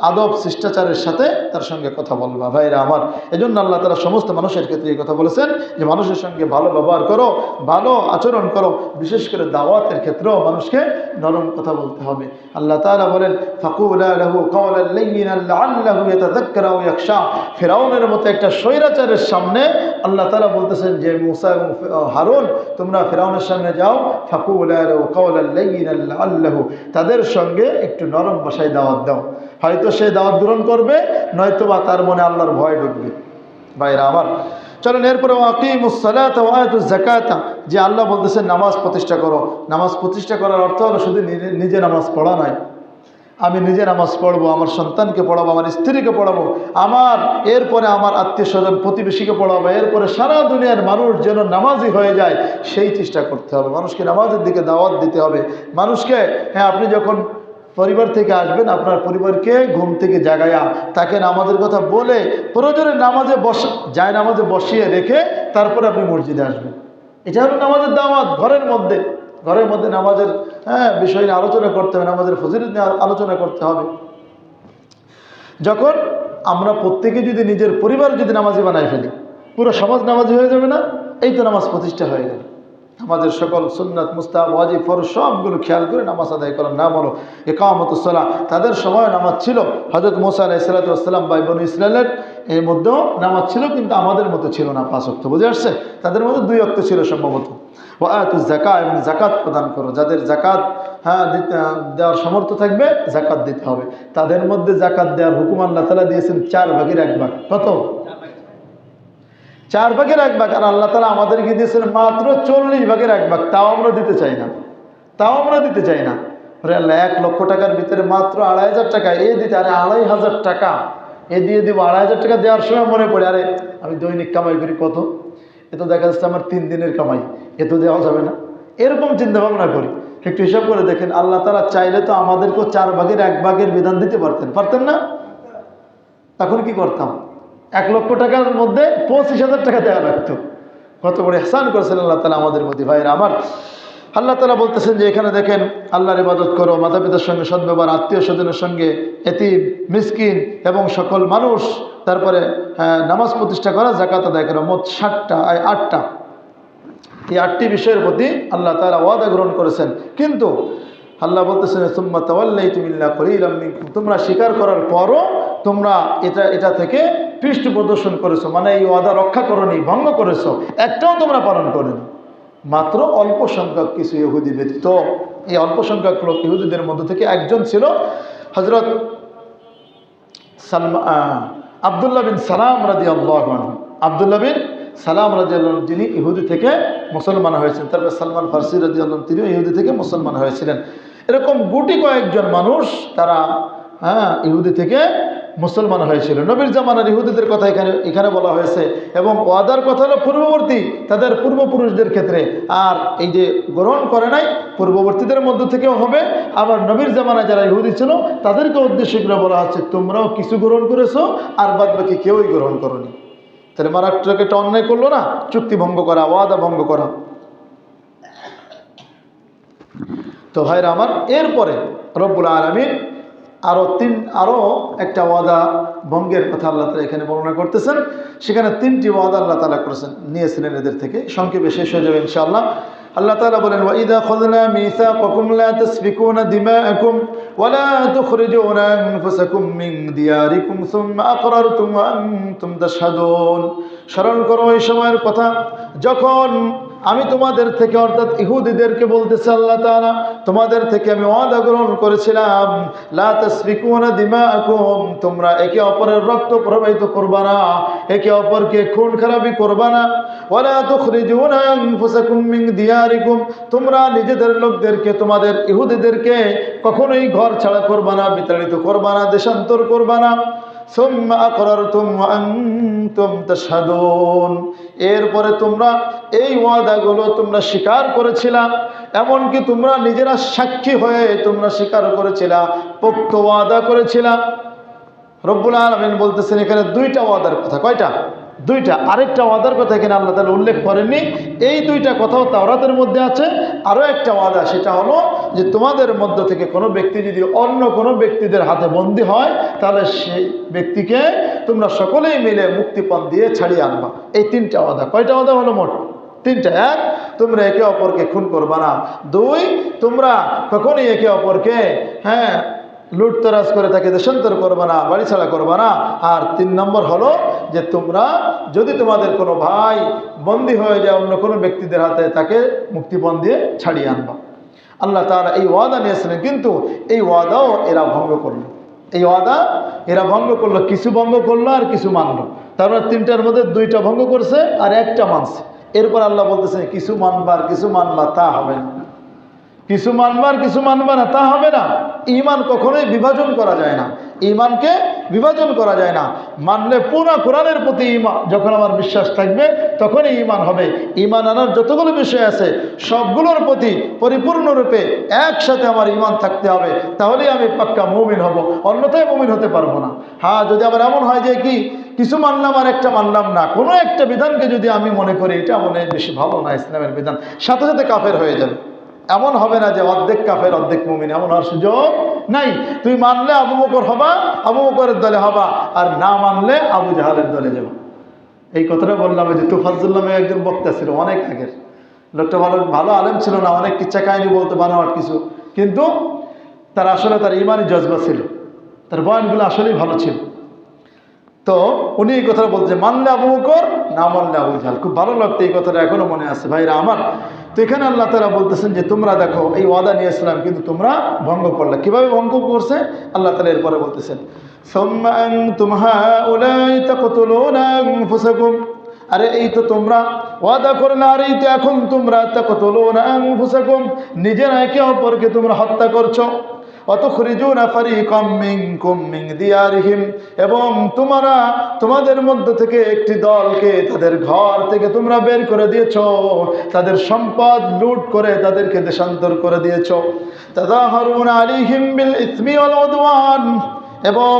আদব শিষ্টাচারের সাথে তার সঙ্গে কথা বলবা। ভাইরা আমার, এজন্য আল্লাহ তাআলা সমস্ত মানুষের ক্ষেত্রে এই কথা বলেছেন যে মানুষের সঙ্গে ভালো ব্যবহার করো, ভালো আচরণ করো। বিশেষ করে দাওয়াতের ক্ষেত্রেও মানুষকে নরম কথা বলতে হবে। আল্লাহ তাআলা বলেন ফাকুলা লাহু কাওলান লাইয়িনান লাআল্লাহু ইয়াতাযাক্কারু আও ইয়াখশা। ফিরআউনের মতো একটা স্বৈরাচারের সামনে আল্লাহ তাআলা বলতেছেন যে মূসা এবং হারুন, তোমরা ফিরআউনের সামনে যাও, ফাকুলা লাহু কাওলান লাইয়িনান লাআল্লাহু, তাদের সঙ্গে একটু নরম ভাষায় দাওয়াত দাও। হয়তো সে দাওয়াত গ্রহণ করবে, নয়তো বা তার মনে আল্লাহর ভয় ঢুকবে। ভাইরা আমার, চলেন এরপরে আকিমুস সালাতা ওয়া আতুজ যাকাতা, যে আল্লাহ বলতেছেন নামাজ প্রতিষ্ঠা করো। নামাজ প্রতিষ্ঠা করার অর্থ হলো শুধু নিজে নামাজ পড়া নয়, আমি নিজে নামাজ পড়বো, আমার সন্তানকে পড়াবো, আমার স্ত্রীকে পড়াবো, আমার এরপরে আমার আত্মীয় স্বজন প্রতিবেশীকে পড়াবো, এরপরে সারা দুনিয়ার মানুষ যেন নামাজি হয়ে যায় সেই চেষ্টা করতে হবে। মানুষকে নামাজের দিকে দাওয়াত দিতে হবে। মানুষকে, হ্যাঁ, আপনি যখন পরিবার থেকে আসবেন, আপনার পরিবারকে ঘুম থেকে জাগায়া তাকে নামাজের কথা বলে প্রয়োজনে নামাজে নামাজে বসিয়ে রেখে তারপরে আপনি মসজিদে আসবেন। এটা হলো নামাজের দাওয়াত। ঘরের মধ্যে নামাজের বিষয় নিয়ে আলোচনা করতে হবে, নামাজের ফজিলত নিয়ে আলোচনা করতে হবে। যখন আমরা প্রত্যেকে যদি নিজের পরিবার যদি নামাজি বানাই ফেলি, পুরো সমাজ নামাজি হয়ে যাবে না? এই তো নামাজ প্রতিষ্ঠা হয়ে গেল। আমাদের সকল সুন্নাত, মুস্তাহাব, ওয়াজিব, ফরজ সবগুলো খেয়াল করে নামাজ আদায় করার নাম হলো ইকামতুস সালাহ। তাদের সময় নামাজ ছিল, হযরত মুসা আলাইহিস সালাতু ওয়াস সালাম ভাই বনী ইসরাইলের এর মধ্যেও নামাজ ছিল, কিন্তু আমাদের মতো ছিল না 5 ওয়াক্ত। বুঝে আসছে? তাদের মধ্যে 2 ওয়াক্ত ছিল সম্ভবত। ওয়া আতুজ যাকাত, এবং যাকাত প্রদান করো। যাদের যাকাত দেওয়ার সামর্থ্য থাকবে যাকাত দিতে হবে। তাদের মধ্যে যাকাত দেওয়ার হুকুম আল্লাহ তাআলা দিয়েছেন 4 ভাগের 1 ভাগ। কত? 4 ভাগের 1 ভাগ। আর আল্লাহ তাআলা আমাদেরকে দিয়েছেন মাত্র 40 ভাগের 1 ভাগ। তাও আমরা দিতে চাই না। আরে আল্লাহ, 1 লক্ষ টাকার ভিতরে মাত্র 2,500 টাকা এ দিতে, আরে 2,500 টাকা এ দিয়ে দিব। 2,500 টাকা দেওয়ার সময় মনে পড়ে, আরে আমি দৈনিক কামাই করি কত, এ তো দেখা যাচ্ছে আমার 3 দিনের কামাই, এ তো দেওয়া যাবে না। এরকম চিন্তা ভাবনা করি। একটু হিসাব করে দেখেন, আল্লাহ তাআলা চাইলে তো আমাদেরকেও 4 ভাগের 1 ভাগের বিধান দিতে পারতেন না? তখন কি করতাম? 1 লক্ষ টাকার মধ্যে 25,000 টাকা দেওয়া লাগতো। কত বড় ইহসান করেছেন আল্লাহ তাআলা আমাদের প্রতি। ভাইরা আমার, আল্লাহ তাআলা বলতেছেন যে এখানে দেখেন, আল্লাহর ইবাদত করো, মাতা পিতার সঙ্গে সদ্ব্যবহার, আত্মীয় স্বজনের সঙ্গে, এতিম, মিসকিন এবং সকল মানুষ, তারপরে নামাজ প্রতিষ্ঠা করা, যাকাত আদায় করা, মোট 8টা। এই 8টি বিষয়ের প্রতি আল্লাহ তাআলা ওয়াদা গ্রহণ করেছেন। কিন্তু আল্লাহ বলতেছেন সুম্মা তাওয়াল্লাইতুম ইল্লা কলিলাম মিনকুম, তোমরা স্বীকার করার পরও তোমরা এটা থেকে পৃষ্ঠ প্রদর্শন করেছো, মানে এই ওয়াদা রক্ষা করনি, ভঙ্গ করেছো, একটাও তোমরা পালন করেনি। মাত্র অল্প সংখ্যক কিছু ইহুদি ব্যতীত। এই অল্প সংখ্যক লোক ইহুদিদের মধ্য থেকে একজন ছিল হযরত আব্দুল্লাহ বিন সালাম রাদিয়াল্লাহু আনহু। আব্দুল্লাহ বিন সালাম রাদিয়াল্লাহু আনহু, যিনি ইহুদি থেকে মুসলমান হয়েছেন। তারপর সালমান ফারসি রাদিয়াল্লাহু আনহু, তিনিও ইহুদি থেকে মুসলমান হয়েছিলেন। এরকম গুটি কয়েকজন মানুষ তারা ইহুদি থেকে মুসলমান হয়েছিল। নবীর জামানার ইহুদিদের কথা এখানে বলা হয়েছে, এবং ওয়াদার কথা হলো পূর্ববর্তী তাদের পূর্বপুরুষদের ক্ষেত্রে। আর এই যে গ্রহণ করে নাই, পূর্ববর্তীদের মধ্য থেকেও হবে, আবার নবীর জামানায় যারা ইহুদি ছিল তাদেরকে উদ্দেশ্য করে বলা হচ্ছে তোমরাও কিছু গ্রহণ করেছো আর বাদ বাকি কেউই গ্রহণ করোনি। তাহলে মারাত্মক একটা অন্যায় করলো না, চুক্তি ভঙ্গ করা, ওয়াদা ভঙ্গ করা। তো ভাইরা আমার, এরপরে রব্বুল আলামিন আরো একটা ওয়াদা ভঙ্গের কথা আল্লাহ তাআলা এখানে বর্ণনা করতেছেন। সেখানে 3টি ওয়াদা আল্লাহ তাআলা করেছেন, নিয়েছিলেন এদের থেকে। সংক্ষেপে শেষ হয়ে যাবে ইনশাআল্লাহ। আল্লাহ তাআলা বলেন, ওয়া ইযা খাযনা মিসাকাকুম লা তাসফিকুনা দিমাআকুম ওয়া লা তুখরিজুনা আনফুসাকুম মিন দিয়ারিকুম সুম্মা আকরারতুম ওয়া আনতুম তাশহাদুন। স্মরণ করো এই সময়ের কথা যখন আমি তোমাদের থেকে, অর্থাৎ ইহুদিদেরকে বলতেছে আল্লাহ তাআলা, তোমাদের থেকে আমি ওয়াদা গ্রহণ করেছিলাম, লা তাসফিকুনা দিমাআকুম, তোমরা একে অপরের রক্ত প্রবাহিত করবা না, একে অপরকে খুন খারাপি করবা না, ওয়া লা তুখরিজুনা আনফুসাকুম মিন দিয়ারিকুম, তোমরা নিজেদের লোকদেরকে, তোমাদের ইহুদিদেরকে কখনোই ঘর ছাড়া করবা না, বিতাড়িত করবা না, দেশান্তর করবা না। সুম্মা আকরারতুম ওয়া আনতুম তাশহাদুন, এরপরে তোমরা এই ওয়াদাগুলো তোমরা স্বীকার করেছিলা, এমনকি তোমরা নিজেরা সাক্ষী হয়ে তোমরা স্বীকার করেছিলা, পোক্ত ওয়াদা করেছিলা। রব্বুল আলামিন বলতেছেন এখানে 2টা ওয়াদার কথা। কয়টা? 2টা। আরেকটা ওয়াদার কথা এখানে আল্লাহ তাআলা উল্লেখ করেননি। এই 2টা কথাও তাওরাতের মধ্যে আছে। আরও একটা ওয়াদা, সেটা হলো যে তোমাদের মধ্য থেকে কোনো ব্যক্তি যদি অন্য কোনো ব্যক্তিদের হাতে বন্দী হয়, তাহলে সেই ব্যক্তিকে তোমরা সকলেই মিলে মুক্তিপণ দিয়ে ছাড়িয়ে আনবা। এই 3টা ওয়াদা। কয়টা ওয়াদা হলো মোট? 3টা। 1, তোমরা একে অপরকে খুন করবা না। 2, তোমরা কখনই একে অপরকে লুটতরাজ করে তাকে দেশান্তর করবা না, বাড়ি ছাড়া করবা না। আর 3 নম্বর হলো যে তোমরা যদি তোমাদের কোনো ভাই বন্দী হয়ে যায় অন্য কোনো ব্যক্তিদের হাতে, তাকে মুক্তিপণ দিয়ে ছাড়িয়ে আনবা। আল্লাহ তাআলা এই ওয়াদা নিয়েছিলেন, কিন্তু এই ওয়াদাও এরা ভঙ্গ করলো। এই ওয়াদা এরা ভঙ্গ করলো, কিছু ভঙ্গ করলো আর কিছু মানলো। তারপর 3টার মধ্যে 2টা ভঙ্গ করছে আর 1টা মানছে। এরপর আল্লাহ বলতেছেন কিছু মানবার কিছু মানবা তা হবে না, কিছু মানবার কিছু মানবা না তা হবে না। ঈমান কখনোই বিভাজন করা যায় না, ঈমানকে বিভাজন করা যায় না। মানলে পুরো কোরআনের প্রতি ঈমান যখন আমার বিশ্বাস থাকবে, তখনই ঈমান হবে। ঈমান আনার যতগুলো বিষয় আছে সবগুলোর প্রতি পরিপূর্ণরূপে একসাথে আমার ঈমান থাকতে হবে, তাহলেই আমি পাক্কা মুমিন হব, অন্যথায় মুমিন হতে পারবো না। হ্যাঁ, যদি আবার এমন হয় যে কি কিছু মানলাম আর একটা মানলাম না, কোনো একটা বিধানকে যদি আমি মনে করি এটা মনে বেশি ভালো না ইসলামের বিধান, সাথে সাথে কাফের হয়ে যাবে। এমন হবে না যে অর্ধেক কাফের অর্ধেক মুমিন, এমন হওয়ার সুযোগ নাই। তুমি মানলে আবু বকর হবা, আবু বকরের দলে হবা, আর না মানলে আবু জাহালের দলে যাবা। এই কথাটা বললাম, যে তুফাজ্জুল নামে একজন বক্তা ছিল অনেক আগের লোকটা, ভালো আলেম ছিল না, অনেক কিচ্ছা কাহিনী বলতে বানোয়াট কিছু, কিন্তু তার আসলে তার ইমানি জজবা ছিল, তার বয়ানগুলো আসলেই ভালো ছিল। তো উনি এই কথাটা বলছে, মানলে আবু বকর, না মানলে আবু জাহাল। খুব ভালো লাগতো এই কথাটা, এখনো মনে আছে ভাইরা আমার। তো এখানে আল্লাহ তাআলা বলতেছেন যে তোমরা দেখো এই ওয়াদা নিয়েছিলাম, কিন্তু তোমরা ভঙ্গ করলে। কিভাবে ভঙ্গ করছে আল্লাহ তাআলা এরপরে বলতেছেন, সুম্মা আনতুম হাউলাই তাকতুলুনা আনফুসাকুম, আরে এই তো তোমরা ওয়াদা করলে, আর এই তো এখন তোমরা তাকতুলুনা আনফুসাকুম, নিজেরা একে অপরকে তোমরা হত্যা করছো। ওয়াতুখরিজুনা ফারিকাম মিনকুম মিন দিয়ারিহিম, এবং তোমরা তোমাদের মধ্য থেকে একটি দলকে তাদের ঘর থেকে তোমরা বের করে দিয়েছো, তাদের সম্পদ লুট করে তাদেরকে দেশান্তর করে দিয়েছো। তাযাহারুনা আলাইহিম বিল ইসমি ওয়াল উদওয়ান, এবং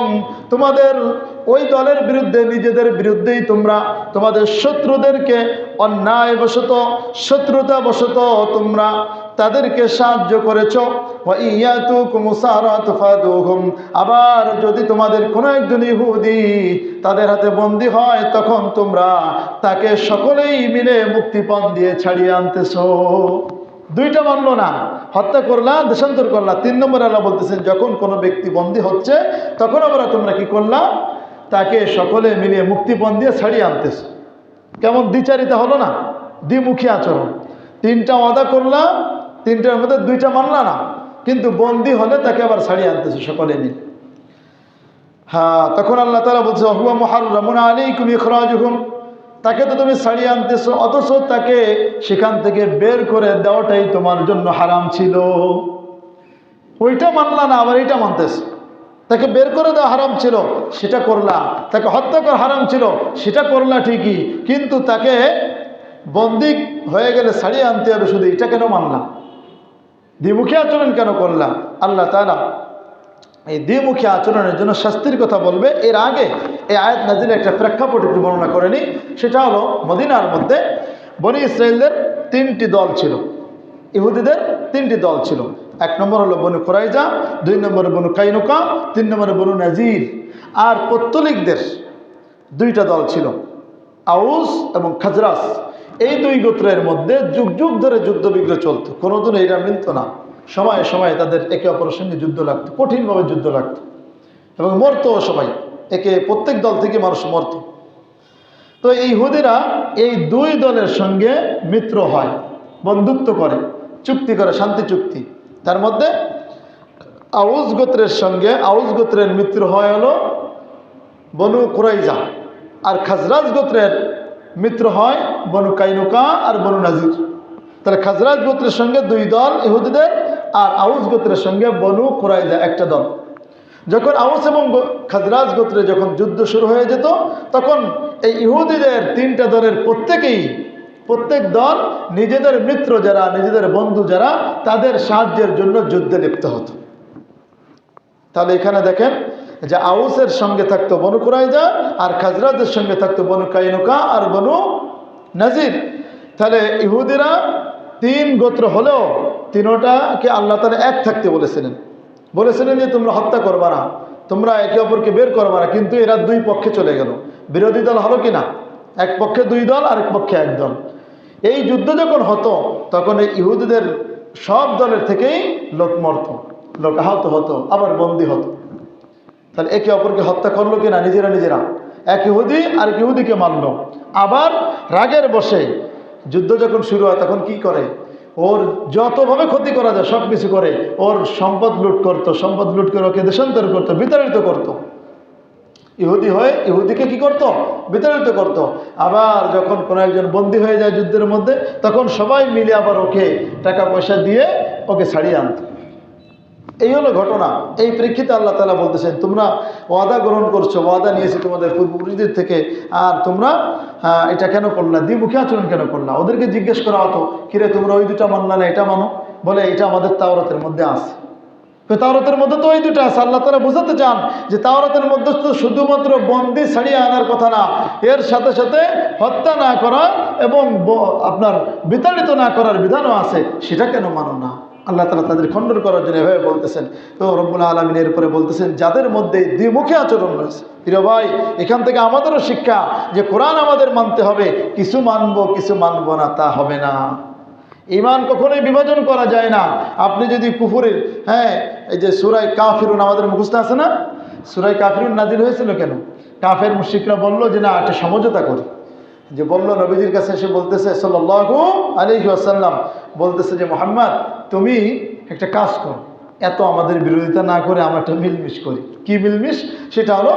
তোমাদের ওই দলের বিরুদ্ধে, নিজেদের বিরুদ্ধেই তোমরা তোমাদের শত্রুদেরকে অন্যায়বশত, শত্রুতাবশত তোমরা তাদেরকে সাহায্য করেছো। ওয়া ইয়াতুকুম উসারা তুফাদুহুম, আবার যদি তোমাদের কোনো একজন ইহুদি তাদের হাতে বন্দী হয়, তখন তোমরা তাকে সকলেই মিলে মুক্তিপণ দিয়ে ছাড়িয়ে আনতেছো। 2টা মানলো না, হত্যা করলা, দেশান্তর করলা। 3 নম্বর আল্লাহ বলতেছেন যখন কোনো ব্যক্তি বন্দী হচ্ছে, তখন আমরা তোমরা কি করলা, তাকে সকলে মিলিয়ে মুক্তিপণ দিয়ে ছাড়িয়ে আনতেছো। কেমন দ্বিচারিতা হলো না, দ্বিমুখী আচরণ। 3টা ওয়াদা করলা, 3টার মধ্যে 2টা মানলা না, কিন্তু বন্দী হলে তাকে আবার ছাড়িয়ে আনতেছো সকলে মিলে। হ্যাঁ, তখন আল্লাহ তাআলা বলছে হুয়া মুহাররামুন আলাইকুম ইখরাজুহুম, তাকে তো তুমি ছাড়িয়ে আনতেছো, অথচ তাকে সেখান থেকে বের করে দেওয়াটাই তোমার জন্য হারাম ছিল। ওইটা মানলা না, আবার এইটা মানতেছো, তাকে বের করে দেওয়া হারাম ছিল সেটা করলা, তাকে হত্যা করা হারাম ছিল সেটা করলা ঠিকই, কিন্তু তাকে বন্দী হয়ে গেলে ছাড়িয়ে আনতে হবে শুধু, এটা কেন মানলাম? দ্বিমুখী আচরণ কেন করলাম? আল্লাহ তাআলা এই দ্বিমুখী আচরণের জন্য শাস্তির কথা বলবে। এর আগে এই আয়াত নাজিলের একটা প্রেক্ষাপট একটু বর্ণনা করে নিই। সেটা হলো মদিনার মধ্যে বনি ইসরাইলদের তিনটি দল ছিল, ইহুদিদের তিনটি দল ছিল। এক নম্বর হলো বনু কুরাইজা, দুই নম্বরে বনু কাইনুকা, তিন নম্বরে বনু নাজির। আর পৌত্তলিকদের দুইটা দল ছিল, আউস এবং খাজরাস। এই দুই গোত্রের মধ্যে যুগ যুগ ধরে যুদ্ধ বিগ্রহ চলত, কোনোদিন এটা মিলত না। সময়ে সময়ে তাদের একে অপরের সঙ্গে যুদ্ধ লাগতো, কঠিনভাবে যুদ্ধ লাগতো এবং মরতো সবাই, প্রত্যেক দল থেকে মানুষ মরত। তো এই ইহুদিরা এই দুই দলের সঙ্গে মিত্র হয়, বন্ধুত্ব করে, চুক্তি করে, শান্তি চুক্তি। তার মধ্যে আউস গোত্রের সঙ্গে আউস গোত্রের মিত্র হয় হলো বনু কুরাইজা, আর খাজরাজ গোত্রের মিত্র হয় বনু কাইনুকা আর বনু নাজির। তাহলে খাজরাজ গোত্রের সঙ্গে দুই দল ইহুদিদের, আর আউস গোত্রের সঙ্গে বনু কুরাইজা একটা দল। যখন আউস এবং খাজরাজ গোত্রে যখন যুদ্ধ শুরু হয়ে যেত, তখন এই ইহুদিদের তিনটা দলের প্রত্যেক দল নিজেদের মিত্র যারা, নিজেদের বন্ধু যারা, তাদের সাহায্যের জন্য যুদ্ধে লিপ্ত হতো। তাহলে এখানে দেখেন যে আউসের সঙ্গে থাকতো বনু কুরাইজা, আর খাজরাজের সঙ্গে থাকতো বনু কাইনুকা আর বনু নাজির। তাহলে ইহুদিরা তিন গোত্র হলেও তিনোটাকে আল্লাহ তাআলা এক থাকতে বলেছিলেন যে তোমরা হত্যা করবা না, তোমরা একে অপরকে বের করবা না, কিন্তু এরা দুই পক্ষে চলে গেল। বিরোধী দল হলো কিনা, এক পক্ষে দুই দল, আরেক পক্ষে এক দল। এই যুদ্ধ যখন হতো তখন এই ইহুদিদের সব দলের থেকেই লোক মরত, লোক আহত হতো, আবার বন্দী হতো। তাহলে একে অপরকে হত্যা করলো কিনা নিজেরা, এক ইহুদি আরেক ইহুদিকে মারল। আবার রাগের বশে যুদ্ধ যখন শুরু হয় তখন কি করে, ওর যতভাবে ক্ষতি করা যায় সব কিছু করে, ওর সম্পদ লুট করতো, সম্পদ লুট করে ওকে দেশান্তর করতো, বিতাড়িত করতো। ইহুদি হয়ে ইহুদিকে কি করতো, বিতাড়িত করতো। আবার যখন কোনো একজন বন্দী হয়ে যায় যুদ্ধের মধ্যে, তখন সবাই মিলে আবার ওকে টাকা পয়সা দিয়ে ওকে ছাড়িয়ে আনতো। এই হলো ঘটনা। এই প্রেক্ষিতে আল্লাহ তাআলা বলতেছেন, তোমরা ওয়াদা গ্রহণ করছো, ওয়াদা নিয়েছে তোমাদের পূর্বপুরুষদের থেকে, আর তোমরা এটা কেন করলা, দ্বিমুখী আচরণ কেন করলা? ওদেরকে জিজ্ঞেস করা হতো, কিরে তোমরা ওই দুটা মানলা না, এটা মানো? বলে এটা আমাদের তাওরাতের মধ্যে আছে। তাওরাতের মধ্যে তো ওই দুটা আছে। আল্লাহ তাআলা বোঝাতে চান যে তাওরাতের মধ্যে তো শুধুমাত্র বন্দী ছাড়িয়ে আনার কথা না, এর সাথে সাথে হত্যা না করা এবং আপনার বিতাড়িত না করার বিধানও আছে। সেটা কেন মানো না? আল্লাহ তাআলা তাদের খণ্ডন করার জন্য এভাবে বলতেছেন। তো রব্বুল আলামিন এরপরে বলতেছেন, যাদের মধ্যে দ্বিমুখী আচরণ রয়েছে, প্রিয় ভাই, এখান থেকে আমাদেরও শিক্ষা যে কোরআন আমাদের মানতে হবে, কিছু মানবো কিছু মানবো না তা হবে না। ঈমান কখনোই বিভাজন করা যায় না। আপনি যদি কুফরের, এই যে সূরা কাফিরুন আমাদের মুখস্থ আছে না, সূরা কাফিরুন নাজিল হয়েছিল কেন? কাফের মুশরিকরা বলল যে না, একটা সমঝোতা করি। যে বলল নবীজির কাছে এসে বলতেছে সাল্লাল্লাহু আলাইহি ওয়াসাল্লাম, বলতেছে যে মুহাম্মদ তুমি একটা কাজ করো, এত আমাদের বিরোধিতা না করে আমরা একটা মিলমিশ করি। কি মিলমিশ? সেটা হলো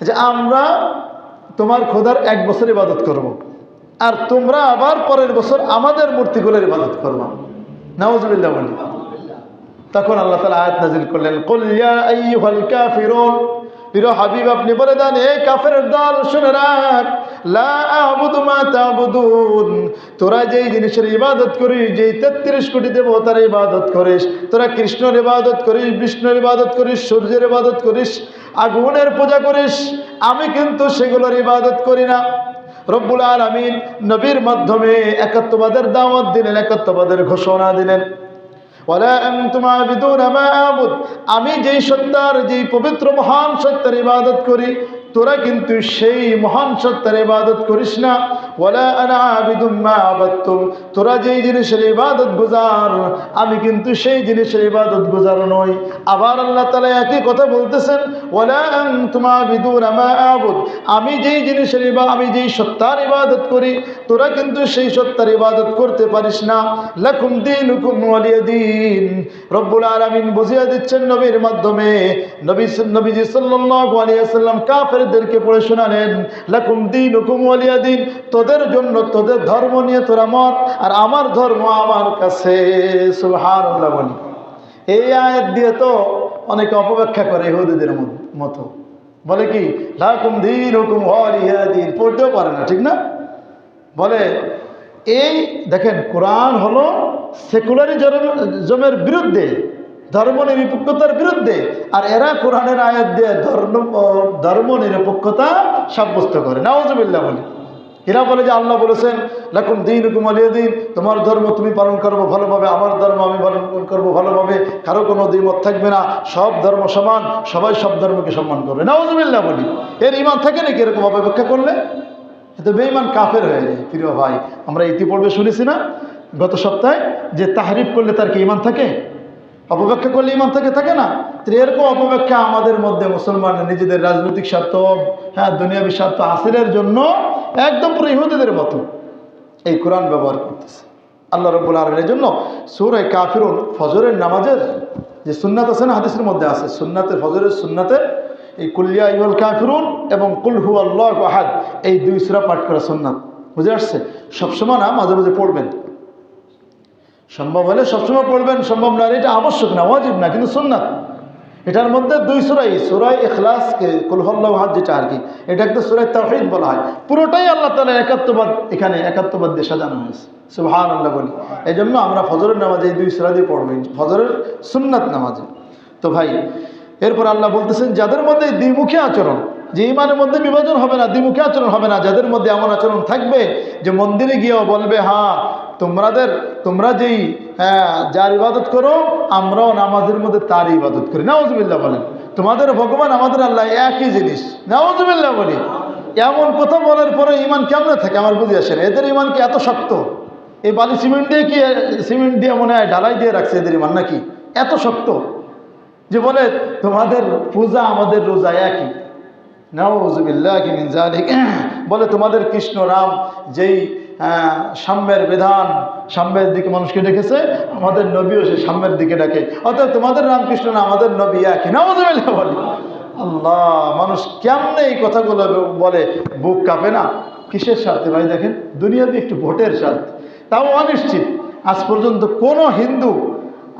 যে আমরা তোমার খোদার 1 বছর ইবাদত করব, আর তোমরা আবার পরের বছর আমাদের মূর্তিগুলোর ইবাদত করবা। নাউজুবিল্লাহ বলি। তখন আল্লাহ তাআলা আয়াত নাযিল করলেন, কুল ইয়া আইয়ুহাল কাফিরুন, প্রিয় হাবিব আপনি বলে দেন, এই কাফের দল শুনে রাখ, লা আ'বুদু মা তা'বুদুন, তোরা যেই জিনিসের ইবাদত করিস, যেই 33 কোটি দেবতার ইবাদত করিস, তোরা কৃষ্ণের ইবাদত করিস, বিষ্ণুর ইবাদত করিস, সূর্যের ইবাদত করিস, আগুনের পূজা করিস, আমি কিন্তু সেগুলোর ইবাদত করি না। রব্বুল আলামিন নবীর মাধ্যমে একাত্মবাদের দাওয়াত দিলেন, একাত্মবাদের ঘোষণা দিলেন। ওয়ালা আনতুম আবিদুনা মা আবুদ, আমি যেই সত্তার, যেই পবিত্র মহান সত্তার ইবাদত করি, তোরা কিন্তু সেই মহান সত্তার ইবাদত করিস না। ওয়ালা আনা আবিদুম মা আবাদতুম, তোরা যেই জিনিসের ইবাদত গুজার, আমি কিন্তু সেই জিনিসের ইবাদত গুজার নই। আবার আল্লাহ তাআলা একই কথা বলতেছেন, ওয়ালা আনতুম আবিদুনা মা আবুদ, আমি যেই জিনিসের আমি যেই সত্তার ইবাদত করি, তোরা কিন্তু সেই সত্তার ইবাদত করতে পারিস না। লাকুম দীনুকুম ওয়ালিয়া দীন। রব্বুল আলামিন বুঝিয়ে দিচ্ছেন নবীর মাধ্যমে। নবীজি সাল্লাল্লাহু আলাইহি ওয়াসাল্লাম কাফেরদেরকে পড়ে শোনালেন, লাকুম দীনুকুম ওয়ালিয়া দীন, তোদের জন্য তোদের ধর্ম নিয়ে তোরা মর, আর আমার ধর্ম আমার কাছে। সুবহানাল্লাহ বলি। এই আয়াত দিয়ে তো অনেকে অপব্যাখ্যা করে ইহুদিদের মতো, বলে কি লাকুম দীনুকুম ওয়ালিয়া দীন, পড়তেও পারে না, ঠিক না? বলে এই দেখেন, কোরআন হলো সেকুলারিজমের বিরুদ্ধে, ধর্ম নিরপেক্ষতার বিরুদ্ধে, আর এরা কোরআনের আয়াত দিয়ে ধর্ম নিরপেক্ষতা সাব্যস্ত করে। নাউজুবিল্লাহ বলে, এরা বলে যে আল্লাহ বলেছেন লাকুম দীনুকুম ওয়ালিয়া দীন, তোমার ধর্ম তুমি পালন করবো ভালোভাবে, আমার ধর্ম আমি পালন করবো ভালোভাবে, কারো কোনো দ্বিমত থাকবে না, সব ধর্ম সমান, সবাই সব ধর্মকে সম্মান করবে। নাউজুবিল্লাহ বলি, এর ঈমান থাকে নাকি এরকম অপব্যাখ্যা করলে? এতে বেঈমান কাফের হয়ে যায়। প্রিয় ভাই, আমরা ইতিপূর্বে শুনেছি না গত সপ্তাহে যে তাহরিফ করলে তার কি ঈমান থাকে? অপব্যাখ্যা করলে ঈমান থাকে না? তো এরকম অপব্যাখ্যা আমাদের মধ্যে মুসলমান নিজেদের রাজনৈতিক স্বার্থ, দুনিয়াবী স্বার্থ হাসিলের জন্য একদম পুরো ইহুদিদের মতো এই কোরআন ব্যবহার করতেছে। আল্লাহ রাব্বুল আলামিনের জন্য সূরা কাফিরুন, ফজরের নামাজের যে সুন্নাত আছে না, হাদিসের মধ্যে আছে, সুন্নাতের ফজরের সুন্নাতের এই কুল ইয়া আইয়ুহাল কাফিরুন এবং কুল হুয়াল্লাহু আহাদ, এই দুই সূরা পাঠ করা সুন্নাত। বুঝে আসছে? সবসময় না, মাঝে মাঝে পড়বেন, সম্ভব হলে সবসময় পড়বেন, সম্ভব না এটা আবশ্যক না, ওয়াজিব না, কিন্তু সুন্নাত। এটার মধ্যে দুই সূরা ইখলাসকে কুল হুয়াল্লাহু আহাদ যেটা আর কি, এটাকে সূরা তাওহীদ বলা হয়। পুরোটাই আল্লাহ তাআলা একাত্মবাদ, এখানে একাত্মবাদ দিয়ে সাজানো হয়েছে। সুবহানাল্লাহ বলি। এই জন্য আমরা ফজরের নামাজে এই দুই সূরা দিয়ে পড়ব, ফজরের সুন্নাত নামাজে। তো ভাই, এরপর আল্লাহ বলতেছেন যাদের মধ্যে দ্বিমুখী আচরণ, যে ইমানের মধ্যে বিভাজন হবে না, দ্বিমুখী আচরণ হবে না, যাদের মধ্যে এমন আচরণ থাকবে যে মন্দিরে গিয়েও বলবে হ্যাঁ তোমরা যেই যার ইবাদত করো, আমরাও নামাজের মধ্যে তার ইবাদত করি। নাউজুবিল্লাহ বলেন, তোমাদের ভগবান আমাদের আল্লাহ একই জিনিস। নাউজুবিল্লাহ বলি। এমন কথা বলার পরে ইমান কেমনে থাকে আমার বুঝে আসে না। এদের ইমান কি এত শক্ত? এই বালি সিমেন্ট দিয়ে মনে হয় ঢালাই দিয়ে রাখছে এদের ইমান, নাকি এত শক্ত যে বলে তোমাদের পূজা আমাদের রোজা একই। নাউযুবিল্লাহি মিন যালিক। বলে তোমাদের কৃষ্ণ রাম যেই সাম্যের বিধান, সাম্যের দিকে মানুষকে ডেকেছে, আমাদের নবীও সে সাম্যের দিকে ডাকে, অর্থাৎ তোমাদের রামকৃষ্ণ না আমাদের নবী একই। নাউযুবিল্লাহ বলে। আল্লাহ, মানুষ কেমনে এই কথাগুলো বলে, বুক কাঁপে না? কিসের স্বার্থে ভাই? দেখেন, দুনিয়াতে একটু ভোটের স্বার্থে, তাও অনিশ্চিত। আজ পর্যন্ত কোনো হিন্দু,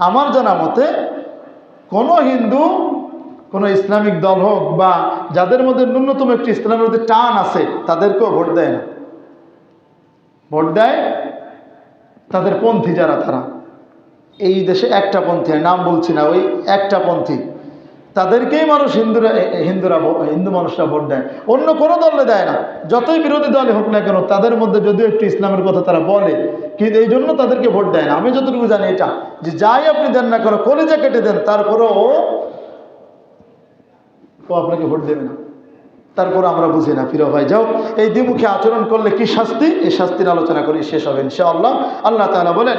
আমার জানা মতে কোনো হিন্দু, কোনো ইসলামিক দল হোক বা যাদের মধ্যে ন্যূনতম একটি ইসলামের মধ্যে টান আছে, তাদেরকেও ভোট দেয় না। ভোট দেয় তাদের পন্থী যারা, তারা এই দেশে একটা পন্থী, নাম বলছি না, ওই একটা পন্থী, তাদেরকেই মানুষ হিন্দু মানুষরা ভোট দেয়, অন্য কোনো দলে দেয় না। যতই বিরোধী দলে হোক না কেন, তাদের মধ্যে যদিও একটু ইসলামের কথা তারা বলে, কিন্তু এই জন্য তাদেরকে ভোট দেয় না। আমি যতটুকু জানি এটা, যে যাই আপনি দেন না কেন, কলিজা কেটে দেন, তারপরেও ও আপনাকে ভোট দেবে না। তারপর আমরা বুঝি না। প্রিয় ভাই, যাও, এই দ্বিমুখী আচরণ করলে কি শাস্তি, এই শাস্তির আলোচনা করি, শেষ হবে ইনশাআল্লাহ। আল্লাহ তাআলা বলেন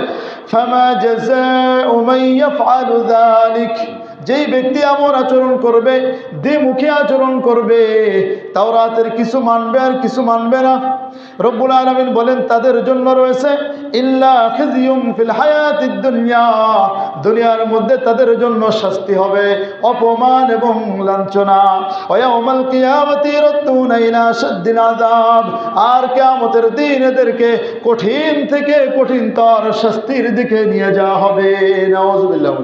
ফামা জাযাউ মান ইয়াফআলু যালিক, যেই ব্যক্তি এমন আচরণ করবে, দ্বিমুখী আচরণ করবে, তাওরাতের কিছু মানবে আর কিছু মানবে না, রব্বুল আলামিন বলেন তাদের জন্য রয়েছে ইল্লা খিজিয়ুম ফিল হায়াতিদ দুনিয়া, দুনিয়ার মধ্যে তাদের জন্য শাস্তি হবে, অপমান এবং লাঞ্ছনা। ওয়া ইয়াউমাল কিয়ামাতি ইরাদুনা ইলা শাদ্দিল আযাব, আর কিয়ামতের দিন এদেরকে কঠিন থেকে কঠিনতর শাস্তির দিকে নিয়ে যাওয়া হবে। নাউযুবিল্লাহ।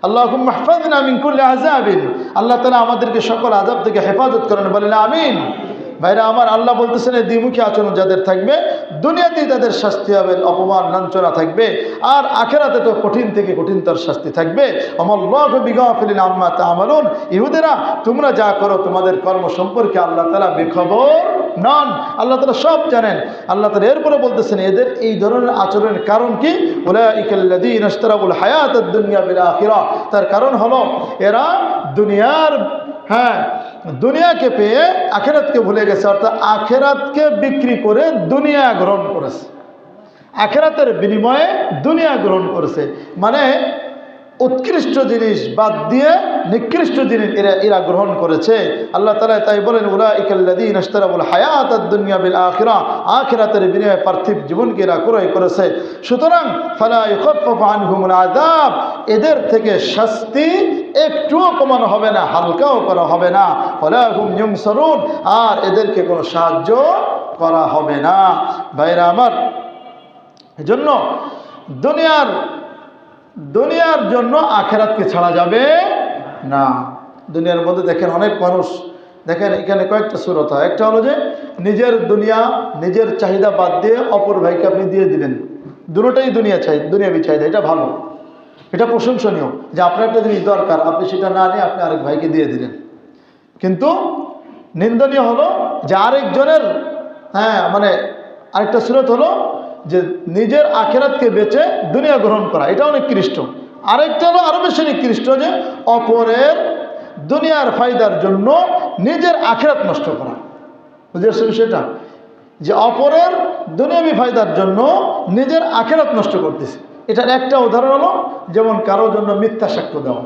আল্লাহুম্মা ইহফাযনা মিন কুল্লি আযাবিন, আল্লাহ তাআলা আমাদেরকে সকল আযাব থেকে হেফাজত করেন, বলেন আমিন। ভাইরা আমার, আল্লাহ বলতেছেন এই দ্বিমুখী আচরণ যাদের থাকবে, দুনিয়াতেই তাদের শাস্তি হবে, অপমান লাঞ্ছনা থাকবে, আর আখিরাতে তো কঠিন থেকে কঠিনতর শাস্তি থাকবে। আমাল্লাহু বিগাফিলিন আম্মা তা'মালুন, ইহুদিরা তোমরা যা করো তোমাদের কর্ম সম্পর্কে আল্লাহ তাআলা বেখবর নন, আল্লাহ তাআলা সব জানেন। আল্লাহ তাআলা এরপরে বলতেছেন এদের এই ধরনের আচরণের কারণ কি? উলাইকাল্লাযীনা ইশতারাউল হায়াতাদ দুনিয়া বিল আখিরাহ, তার কারণ হলো এরা দুনিয়াকে পেয়ে আখিরাতকে ভুলে গেছে, অর্থাৎ আখিরাতকে বিক্রি করে দুনিয়া গ্রহণ করেছে, আখিরাতের বিনিময়ে দুনিয়া গ্রহণ করেছে। মানে উৎকৃষ্ট জিনিস বাদ দিয়ে নিকৃষ্ট জিনিস এরা গ্রহণ করেছে। আল্লাহ তাআলা তাই বলেন উলাইকাল্লাযীনা ইশতারাউল হায়াতাদ দুনিয়া বিল আখিরাহ, আখিরাতের বিনিময়ে পার্থিব জীবনকে এরা ক্রয় করেছে। সুতরাং ফালা ইউখাফফাফু আনহুমুল আযাব, এদের থেকে শাস্তি একটুও কমানো হবে না, হালকাও করা হবে না। ওয়ালা হুম ইউনসারুন, আর এদেরকে কোনো সাহায্য করা হবে না। ভাইরা আমার, এজন্য দুনিয়ার জন্য আখিরাতকে ছাড়া যাবে না। দুনিয়ার মধ্যে দেখেন অনেক মানুষ, দেখেন এখানে কয়েকটা সুরত হয়। একটা হলো যে নিজের দুনিয়া, নিজের চাহিদা বাদ দিয়ে অপর ভাইকে আপনি দিয়ে দিলেন। দুটোটাই দুনিয়াবি চাহিদা, এটা ভালো, এটা প্রশংসনীয় যে আপনার একটা জিনিস দরকার, আপনি সেটা না নিয়ে আপনি আরেক ভাইকে দিয়ে দিলেন। কিন্তু নিন্দনীয় হলো যে আরেকজনের, মানে আরেকটা সুরত হলো যে নিজের আখেরাতকে বেচে দুনিয়া গ্রহণ করা, এটা অনেক নিকৃষ্ট। আরেকটা হলো আরো বেশি নিকৃষ্ট, যে অপরের দুনিয়ার ফায়দার জন্য নিজের আখেরাত নষ্ট করা। বুঝেছেন সেটা? যে অপরের দুনিয়াবি ফায়দার জন্য নিজের আখেরাত নষ্ট করতেছে। এটার একটা উদাহরণ হলো যেমন কারোর জন্য মিথ্যা সাক্ষ্য দেওয়া।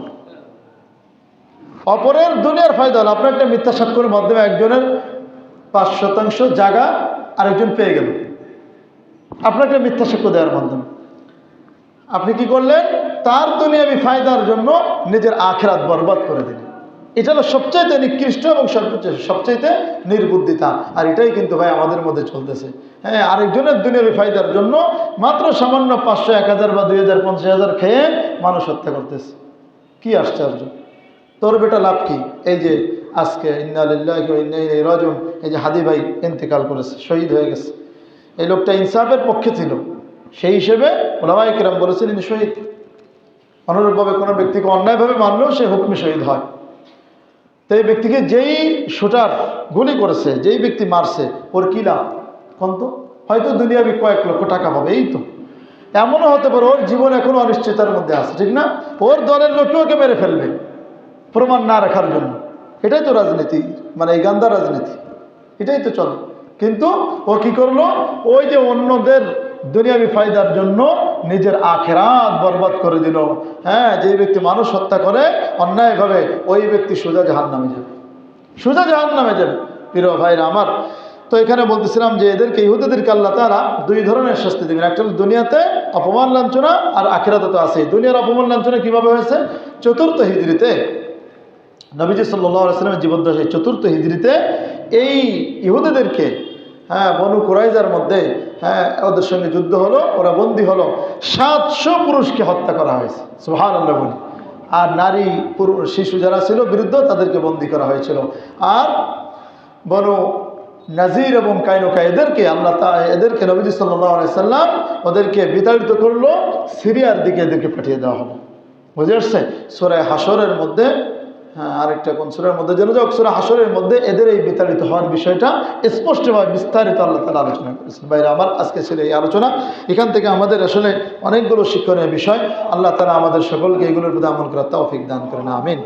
অপরের দুনিয়ার ফায়দা হলো আপনার একটা মিথ্যা সাক্ষ্যের মাধ্যমে একজনের ৫% জায়গা আরেকজন পেয়ে গেল, আপনার একটা মিথ্যা সাক্ষ্য দেওয়ার মাধ্যমে আপনি কি করলেন? তার দুনিয়াবি ফায়দার জন্য নিজের আখেরাত বরবাদ করে দিলেন। এটা হলো সবচাইতে নিকৃষ্ট এবং সবচাইতে নির্বুদ্ধিতা। আর এটাই কিন্তু ভাই আমাদের মধ্যে চলতেছে। আরেকজনের দুনিয়াবি ফায়দার জন্য মাত্র সামান্য ৫০০, ১,০০০ বা ২,০০০, ৫০,০০০ খেয়ে মানুষ হত্যা করতেছে। কি আশ্চর্য! তোর বেটা লাভ কি? এই যে আজকে ইন্না লিল্লাহি ওয়া ইন্না ইলাইহি রাজিউন, এই যে হাদি ভাই ইন্তেকাল করেছে, শহীদ হয়ে গেছে। এই লোকটা ইনসাফের পক্ষে ছিল, সেই হিসেবে ওলামায়ে কেরাম বলেছেন ইনি শহীদ। অনুরূপভাবে কোনো ব্যক্তিকে অন্যায়ভাবে মারলেও সে হুকমে শহীদ হয়। তো এই ব্যক্তিকে যেই শুটার গুলি করেছে, যেই ব্যক্তি মারছে, ওর কি লাভ? তো হয়তো দুনিয়াবি কয়েক লক্ষ টাকা পাবে, এই তো। এমনও হতে পারে ওর জীবন এখনো অনিশ্চয়তার মধ্যে আছে, ঠিক না? ওর দলের লোককে ওকে মেরে ফেলবে প্রমাণ না রাখার জন্য। এটাই তো রাজনীতি, মানে এই গান্ধার রাজনীতি, এটাই তো চলে। কিন্তু ও কি করলো? ওই যে অন্যদের দুনিয়াবি ফায়দার জন্য নিজের আখেরাত বরবাদ করে দিল। যে ব্যক্তি মানুষ হত্যা করে অন্যায়ভাবে, ওই ব্যক্তি সোজা জাহান্নামে যাবে, সোজা জাহান্নামে যাবে। প্রিয় ভাইরা আমার, তো এখানে বলতেছিলাম যে এদেরকে, ইহুদিদেরকে আল্লাহ তাআলা দুই ধরনের শাস্তি দেবেন। একটা হলো দুনিয়াতে অপমান লাঞ্ছনা, আর আখিরাতে তো আছে। দুনিয়ার অপমান লাঞ্ছনা কিভাবে হয়েছে? 4th হিজরিতে নবীজি সাল্লাল্লাহু আলাইহি ওয়াসাল্লামের জীবদ্দশায় 4th হিজরিতে এই ইহুদিদেরকে বনু কুরাইজার মধ্যে ওদের সঙ্গে যুদ্ধ হলো, ওরা বন্দী হলো। 700 পুরুষকে হত্যা করা হয়েছে, সুবহানাল্লাহ বলি। আর নারী শিশু যারা ছিল বিরুদ্ধ, তাদেরকে বন্দী করা হয়েছিল। আর বনু নাজির এবং কাইনুকা, এদেরকে আল্লাহ এদেরকে নবীজি সাল্লাল্লাহু আলাইহি ওয়াসাল্লাম ওদেরকে বিতাড়িত করলো, সিরিয়ার দিকে এদেরকে পাঠিয়ে দেওয়া হলো। বুঝে আসছে? সূরা হাশরের মধ্যে, আরেকটা কোন সূরার মধ্যে যেন যাক, সূরা হাশরের মধ্যে এদের এই বিতাড়িত হওয়ার বিষয়টা স্পষ্টভাবে বিস্তারিত আল্লাহ তাআলা আলোচনা করেছেন। ভাইরা আমার, আজকে ছিল এই আলোচনা। এখান থেকে আমাদের আসলে অনেকগুলো শিক্ষণীয় বিষয়। আল্লাহ তাআলা আমাদের সকলকে এগুলোর প্রতি আমল করার তৌফিক দান করেন, আমিন।